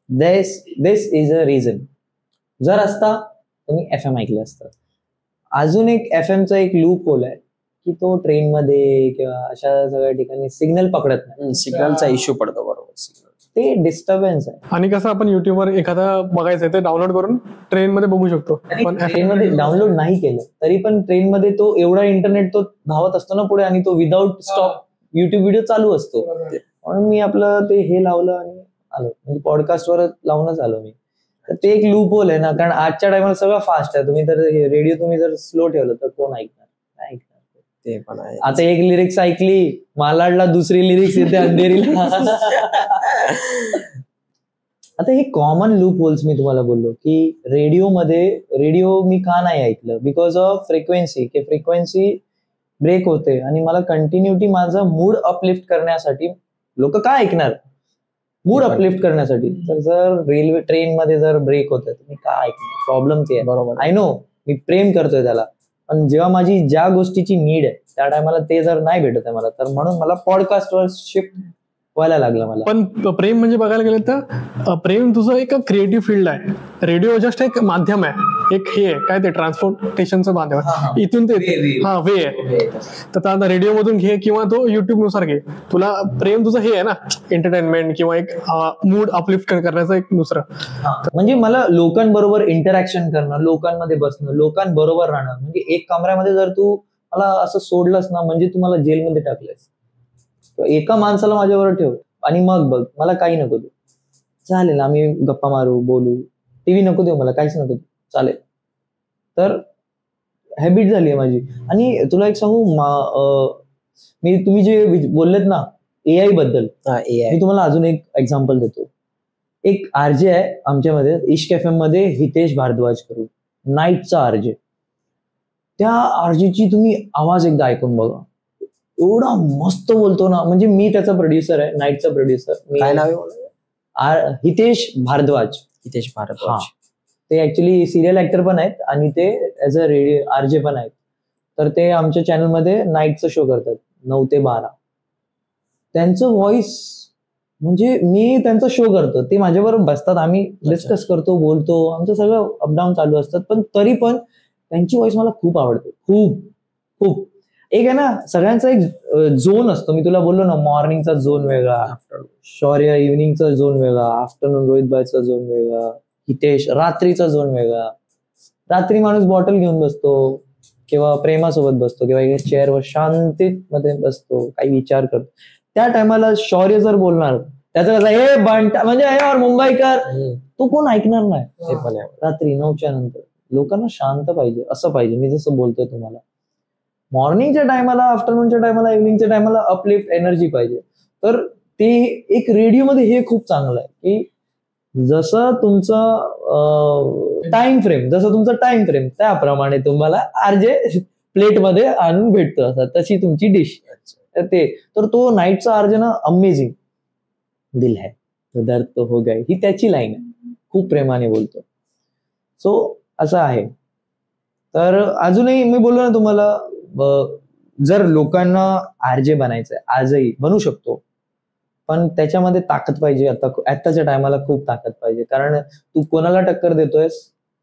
दिस इज अ रिझन. जर असता तर मी FM ऐकलं असतं. अजून एक FMचा एक लूप होल आहे की तो ट्रेनमध्ये किंवा अशा सगळ्या ठिकाणी सिग्नल पकडत नाही. सिग्नलचा इश्यू पडतो, बरोबर. ते डिस्टर्बन्स आहे. आणि कसं आपण युट्यूबवर एखादा बघायचं ते डाउनलोड करून ट्रेन मध्ये बघू शकतो. पण ट्रेनमध्ये डाउनलोड नाही केलं तरी पण ट्रेनमध्ये तो एवढा इंटरनेट तो धावत असतो ना पुढे, आणि तो विदाऊट स्टॉप युट्यूब व्हिडिओ चालू असतो. म्हणून मी आपलं ते हे लावलं आणि आलो, म्हणजे पॉडकास्टवर लावूनच आलो मी. तर ते एक लूप होल आहे ना, कारण आजच्या टायमाला सगळं फास्ट आहे. तुम्ही तर रेडिओ तुम्ही जर स्लो ठेवलं तर कोण ऐकणार? नाही ऐकणार. ते पण आहे. आता एक लिरिक्स ऐकली मालाडला, दुसरी लिरिक्स येते अंधेरीला. आता हे कॉमन लूप होल्स मी तुम्हाला बोललो की रेडिओ मी का नाही ऐकलं, बिकॉज ऑफ फ्रिक्वेन्सी ब्रेक होते. आणि मला कंटिन्युटी माझा मूड अपलिफ्ट करण्यासाठी लोक का ऐकणार? मूड अपलिफ्ट करण्यासाठी. तर जर रेल्वे ट्रेन मध्ये जर ब्रेक होत तर मी का ऐकणार? प्रॉब्लेम ते आहे. बरोबर. आय नो मी प्रेम करतोय त्याला, पण जेव्हा माझी ज्या गोष्टीची नीड आहे त्या टायमाला ते जर नाही भेटत आहे मला, तर म्हणून मला पॉडकास्टवर शिफ्ट व्हायला लागलं मला. पण प्रेम म्हणजे बघायला गेलं तर प्रेम तुझं एक क्रिएटिव्ह फील्ड आहे. रेडिओ जस्ट एक माध्यम आहे, एक हे आहे काय ते ट्रान्सपोर्टेशनचं माध्यम आहे, इथून ते वे आहे. तर आता रेडिओ मधून घे किंवा तो युट्यूब नुसार घे, तुला प्रेम तुझं हे आहे ना, एंटरटेनमेंट किंवा एक मूड अपलिफ्ट करण्याचं एक दुसरं. म्हणजे मला लोकांबरोबर इंटरॅक्शन करणं, लोकांमध्ये बसणं, लोकांबरोबर राहणं. म्हणजे एक कमऱ्यामध्ये जर तू मला असं सोडलंस ना, म्हणजे तू मला जेलमध्ये टाकलंस. एका माणसाला माझ्याबरोबर ठेव आणि मग बघ, मला काही नको देऊ, चालेल, आम्ही गप्पा मारू, बोलू, टीव्ही नको देऊ, मला काहीच नको देऊ, चालेल. तर हॅबिट झाली आहे माझी. आणि तुला एक सांगू, मी तुम्ही जे बोललेत ना AI बद्दल, मी तुम्हाला अजून एक एक्झाम्पल देतो. एक आरजे आहे आमच्यामध्ये इश्क FM मध्ये, हितेश भारद्वाज करून, नाईटचा आरजे. त्या आरजेची तुम्ही आवाज एकदा ऐकून बघा, एवढा मस्त बोलतो ना. म्हणजे मी त्याचा प्रोड्युसर आहे, नाईटचा प्रोड्युसर. काय नाव आहे? हितेश भारद्वाज. हितेश भारद्वाज. ते ऍक्च्युली सिरियल ऍक्टर पण आहेत आणि ते ऍज अ रेडिओ आरजे पण आहेत. तर ते आमच्या चॅनलमध्ये नाईटचा शो करतात 9 ते 12. त्यांचं व्हॉइस म्हणजे मी त्यांचा शो करतो, ते माझ्याबरोबर बसतात, आम्ही डिस्कस करतो, बोलतो, आमचं सगळं अपडाऊन चालू असतात. पण तरी पण त्यांची व्हॉइस मला खूप आवडते, खूप खूप. एक आहे ना, सगळ्यांचा एक झोन असतो. मी तुला बोललो ना, मॉर्निंगचा झोन वेगळा, शौर्य इव्हनिंगचा झोन वेगळा, आफ्टरनून रोहित भाईचा झोन वेगळा, हितेश रात्रीचा झोन वेगळा. रात्री माणूस बॉटल घेऊन बसतो किंवा प्रेमासोबत बसतो किंवा एका चेअरवर शांतीत मध्ये बसतो, काही विचार करतो. त्या टायमाला शौर्य जर बोलणार, त्याचं कसं हे बंटा म्हणजे हे और मुंबईकर, तो कोण ऐकणार नाही. ते पण आहे. रात्री 9च्या नंतर लोकांना शांत पाहिजे, असं पाहिजे. मी जसं बोलतोय तुम्हाला, मॉर्निंगच्या टायमाला, आफ्टरनूनच्या टायमाला, इव्हनिंगच्या टायमाला अपलिफ्ट एनर्जी पाहिजे. तर ते एक रेडिओमध्ये हे खूप चांगलं आहे की जसं तुमचं टाइम फ्रेम त्याप्रमाणे तुम्हाला आरजे प्लेटमध्ये आणून भेटतो, असं तशी तुमची डिश. तर तो नाईटचा आरजे ना अमेझिंग. दिल है तो दर्द तो हो गए, ही त्याची लाईन आहे, खूप प्रेमाने बोलतो. सो असं आहे. तर अजूनही मी बोललो ना तुम्हाला, जर लोकांना आरजे बनायचंय, आजही बनू शकतो, पण त्याच्यामध्ये ताकद पाहिजे. आताच्या टायमाला खूप ताकद पाहिजे, कारण तू कोणाला टक्कर देतोयस?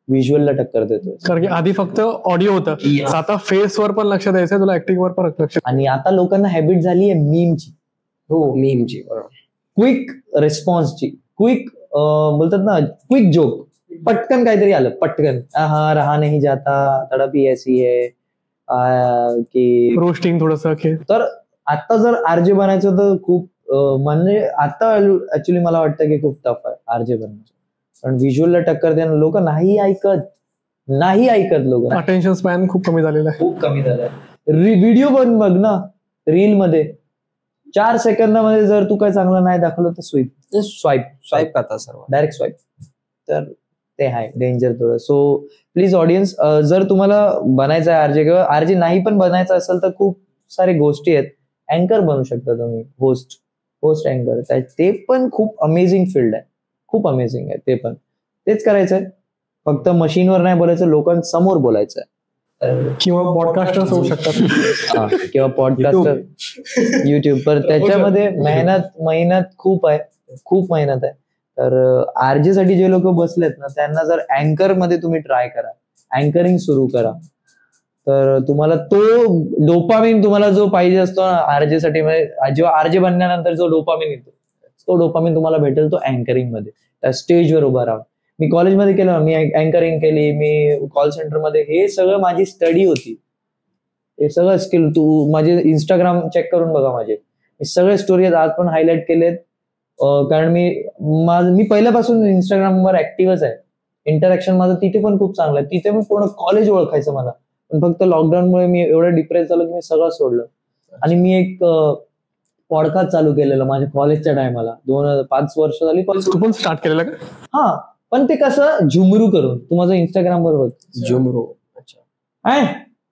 व्हिज्युअलला टक्कर देतोय. कारण की आधी फक्त ऑडिओ होतं, आता फेसवर पण लक्ष द्यायचंय तुला, ऍक्टिंगवर पण लक्ष. आणि आता लोकांना हॅबिट झाली आहे मीमची. हो, मीमची, क्विक रिस्पॉन्सची, क्विक बोलतात ना, क्विक जोक, पटकन काहीतरी आलं, पटकन हा रहा नाही जाता, तड़प ही ऐसी है की रोस्टिंग थोडंसं. तर आता जर आरजे बनायचं तर खूप म्हणजे आता ऍक्च्युली मला वाटतं की खूप टफ आहे आरजे बनायचं, कारण व्हिज्युअलला टक्कर देणं लोक नाही ऐकत लोक. अटेन्शन स्पॅन खूप कमी झालेला आहे, खूप कमी झालाय. व्हिडिओ पण बघ ना, रील मध्ये 4 सेकंदामध्ये जर तू काय चांगलं नाही दाखवलं तर स्वाईप करता सर्व, डायरेक्ट स्वाईप. तर ते आहे डेंजर थोडं. सो प्लीज ऑडियन्स, जर तुम्हाला बनायचं आहे आरजे किंवा आरजे नाही पण बनायचं असेल तर खूप सारे गोष्टी आहेत. अँकर बनू शकता तुम्ही, होस्ट अँकर, ते पण खूप अमेझिंग फील्ड आहे, खूप अमेझिंग आहे. ते पण तेच करायचंय, फक्त मशीनवर नाही बोलायचं, लोकांसमोर बोलायचं आहे. किंवा पॉडकास्टर्स होऊ शकतात, किंवा पॉडकास्टर युट्यूब. पर त्याच्यामध्ये मेहनत खूप मेहनत आहे. तर आरजे साठी जे लोक बसलेत ना, त्यांना जर अँकर मध्ये तुम्ही ट्राय करा, अँकरिंग सुरू करा, तर तुम्हाला तो डोपामिन तुम्हाला जो पाहिजे असतो ना आरजे साठी, जेव्हा आरजे बनल्यानंतर जो डोपामिन येतो, तो डोपामिन तुम्हाला भेटेल तो अँकरिंग मध्ये, त्या स्टेजवर उभा राहून. मी कॉलेजमध्ये केलं, मी अँकरिंग केली, मी कॉल सेंटरमध्ये, हे सगळं माझी स्टडी होती. हे सगळं स्किल तू माझे इंस्टाग्राम चेक करून बघा, माझे सगळे स्टोरीज आज पण हायलाइट केलेत. कारण मी पहिल्यापासून इंस्टाग्रामवर ऍक्टिव्हच आहे. इंटरॅक्शन माझं तिथे पण खूप चांगलं आहे, तिथे पण पूर्ण कॉलेज ओळखायचं मला. पण फक्त लॉकडाऊनमुळे मी एवढं डिप्रेस झालो की मी सगळं सोडलं. आणि मी एक पॉडकास्ट चालू केलेलं माझ्या कॉलेजच्या टायमाला, 5 वर्ष झाली. तू पण स्टार्ट केलेलं का? हा, पण ते कसं झुमरू करून. तू माझं इंस्टाग्राम वर बघ, झुमरू. अच्छा,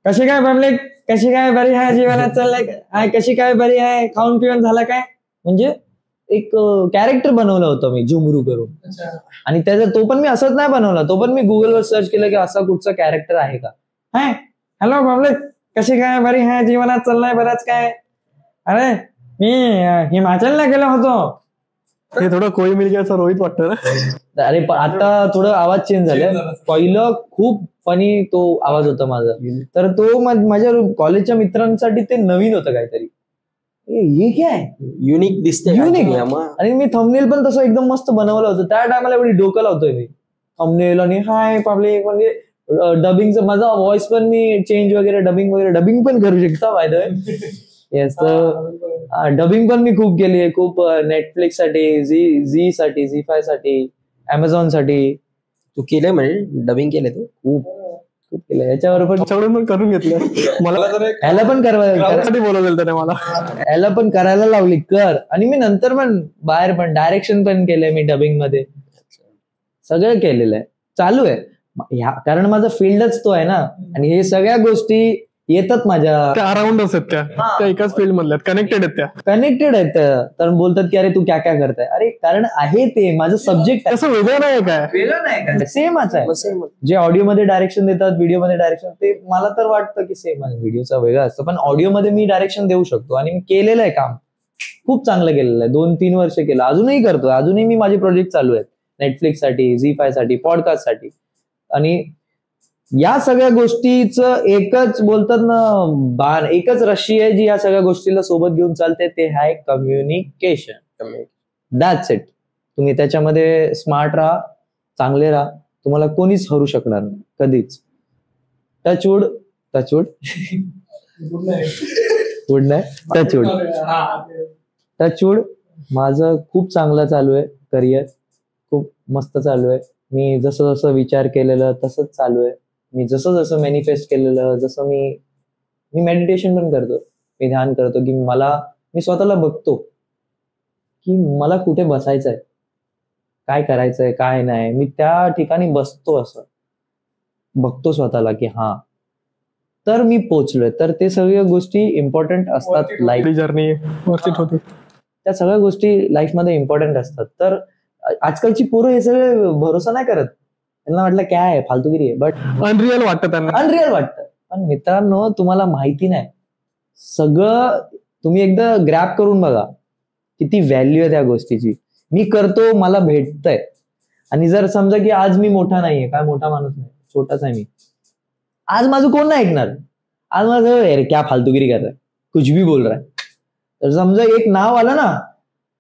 कशी काय बनले, कशी काय बरी आहे, जीवनात चाललंय, कशी काय बरी आहे, खाऊन पिऊन झालं काय, म्हणजे एक कॅरेक्टर बनवलं होतं मी झुमरू करून. आणि त्याचा तो पण मी असंच नाही बनवला, तो पण मी गुगलवर सर्च केलं की असा कुठचा कॅरेक्टर आहे का. हॅलो बाबले, कशी काय बरी आहे, जीवनात चाललंय बराच काय, अरे मी हिमाचलला गेलो होतो. हे थोडं कोळी मिलग्याचा रोहित वाटतं ना. अरे आता थोडं आवाज चेंज झालाय. पहिलं खूप फनी तो आवाज होता माझा. तर तो माझ्या कॉलेजच्या मित्रांसाठी ते नवीन होतं काहीतरी. हे काय आहे? युनिक दिसते. युनिक. आणि मी थंबनेल पण तसं एकदम मस्त बनवलं होतं. त्या टायमाला एवढी डोकं लावतोय मी थंबनेल आणि हाय पब्लिक म्हणजे डबिंगचं माझा व्हॉइस पण मी चेंज वगैरे डबिंग पण करू शकता बाय द वे. येस. तर डबिंग पण मी खूप केली आहे. खूप नेटफ्लिक्स साठी, झी साठी, झी5 साठी, अमेझॉन साठी. तू केलंय म्हणजे डबिंग केलंय तू? खूप केलं याच्यावर पण. त्याच्याकडून पण करून घेतलं. मला याला पण बोलवलेलं त्याने मला. याला पण करायला लावली कर. आणि मी नंतर पण बाहेर पण डायरेक्शन पण केलंय मी डबिंग मध्ये. सगळं केलेलं आहे. चालू आहे. कारण माझा फील्डच तो आहे ना. आणि हे सगळ्या गोष्टी येतात माझ्या अराउंडच आहेत त्या एकाच फील्ड मधल्या कनेक्टेड आहेत. तर बोलतात की अरे तू क्या करताय. अरे कारण आहे ते माझं सब्जेक्ट आहे. असं वेगळं नाही काय. वेगळं नाही काय. सेमच आहे. जे ऑडिओ मध्ये डायरेक्शन देतात, व्हिडिओ मध्ये डायरेक्शन, ते मला तर वाटतं की सेम आहे. व्हिडिओचा वेगळा असतं पण ऑडिओ मध्ये मी डायरेक्शन देऊ शकतो. आणि मी केलेलं आहे काम. खूप चांगलं केलेलं आहे. 2-3 वर्ष केलं. अजूनही करतो. अजूनही मी माझे प्रोजेक्ट चालू आहेत. नेटफ्लिक्स साठी, झी5 साठी, पॉडकास्ट साठी. आणि या सगळ्या गोष्टीचं एकच बोलतात ना एकच रस्सी आहे जी या सगळ्या गोष्टीला सोबत घेऊन चालते. ते आहे कम्युनिकेशन. That's it. तुम्ही त्याच्यामध्ये स्मार्ट राहा, चांगले राहा. तुम्हाला कोणीच हरू शकणार नाही कधीच. Touch wood touch wood. माझं खूप चांगलं चालू आहे करिअर. खूप मस्त चालू आहे. मी जसं जसं विचार केलेलं तसंच चालू आहे. मी जसं मॅनिफेस्ट केलेलं, जसं मी मेडिटेशन पण करतो. मी ध्यान करतो की मी स्वतःला बघतो की मला कुठे बसायचंय, काय करायचंय, काय नाही. मी त्या ठिकाणी बसतो, असं बघतो स्वतःला की हा तर मी पोचलोय. तर ते सगळ्या गोष्टी इम्पॉर्टंट असतात. लाईफ जर्नी वर्षित होती. त्या सगळ्या गोष्टी लाईफमध्ये इम्पॉर्टंट असतात. तर आजकालची पोरं हे सगळे भरोसा नाही करत. त्यांना वाटलं काय आहे, फालतूगिरी आहे. बट अनरिअल वाटतं त्यांना. अनरिअल वाटतं. पण मित्रांनो तुम्हाला माहिती नाही, सगळं तुम्ही एकदा ग्रॅब करून बघा किती व्हॅल्यू आहे त्या गोष्टीची. मी करतो, मला भेटतंय. आणि जर समजा की आज मी मोठा नाहीये, काय मोठा माणूस नाही, छोटाच आहे मी, आज माझं कोण नाही ऐकणार. आज माझं अरे क्या फालतूगिरी कर रहा है, कुछ भी बोल रहा है. तर समजा एक नाव आलं ना,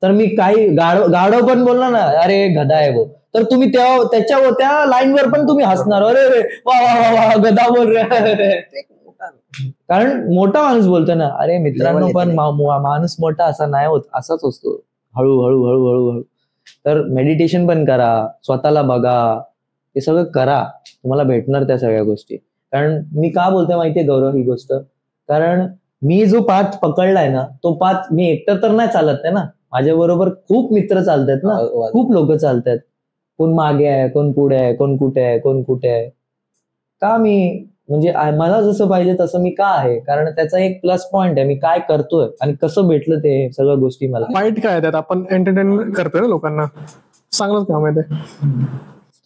तर मी काही गाढव पण बोलणार ना, अरे गधा आहे वो, तर तुम्ही त्या लाईनवर पण तुम्ही हसणार, अरे वा वा वा गधा बोल रहा. कारण मोठा माणूस बोलतोय ना. अरे मित्रांनो पण माणूस मोठा असा नाही होत, असाच असतो. हळूहळू. तर मेडिटेशन पण करा, स्वतःला बघा, हे सगळं करा. तुम्हाला भेटणार त्या सगळ्या गोष्टी. कारण मी का बोलतोय माहितीये गौरव ही गोष्ट, कारण मी जो पाथ पकडलाय ना, तो पाथ मी एकटं तर नाही चालत आहे ना. माझ्या बरोबर खूप मित्र चालतात ना, खूप लोक चालतात. कोण मागे आहे, कोण पुढे आहे, कोण कुठे आहे, कोण कुठे आहे. का मी म्हणजे मला जसं पाहिजे तसं मी का आहे, कारण त्याचा एक प्लस पॉइंट आहे. मी काय करतोय आणि कसं भेटलं ते सगळ्या गोष्टी मला. वाईट काय त्यात, आपण एंटरटेनमेंट करतोय ना लोकांना, चांगलंच काम आहे ते.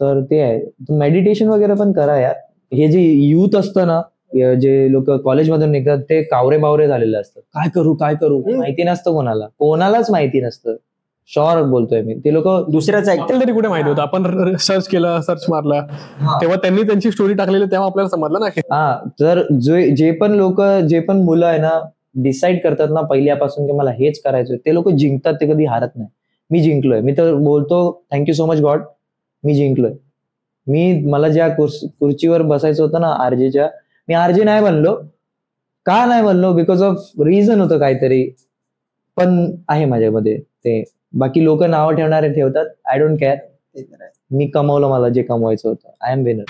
तर ते आहे. मेडिटेशन वगैरे पण करा यार. हे जे युथ असतं ना, जे लोक कॉलेजमधून निघतात ते कावरे बावरे झालेले असतात. काय करू माहिती नसतं कोणालाच माहिती नसतं. शॉर बोलतोय मी. ते लोक दुसऱ्याच ऐकतात. तरी कुठे माहिती होतं. आपण सर्च मारला तेव्हा त्यांनी त्यांची स्टोरी टाकलेली, तेव्हा आपल्याला समजलं ना की तर जे पण मुलं आहे ना डिसाईड करतात ना पहिल्यापासून की मला हेच करायचं, ते लोक जिंकतात. ते कधी हारत नाही. मी जिंकलोय. मी तर बोलतो थँक्यू सो मच गॉड, मी जिंकलोय. मला ज्या खुर्चीवर बसायचं होतं ना आरजेच्या, मी आरजे नाही बनलो. का नाही बनलो? बिकॉज ऑफ रिझन होतं काहीतरी. पण आहे माझ्यामध्ये ते. बाकी लोक नावं ठेवणारे ठेवतात. I don't care. मी कमवलं मला जे कमवायचं होतं. I am winner.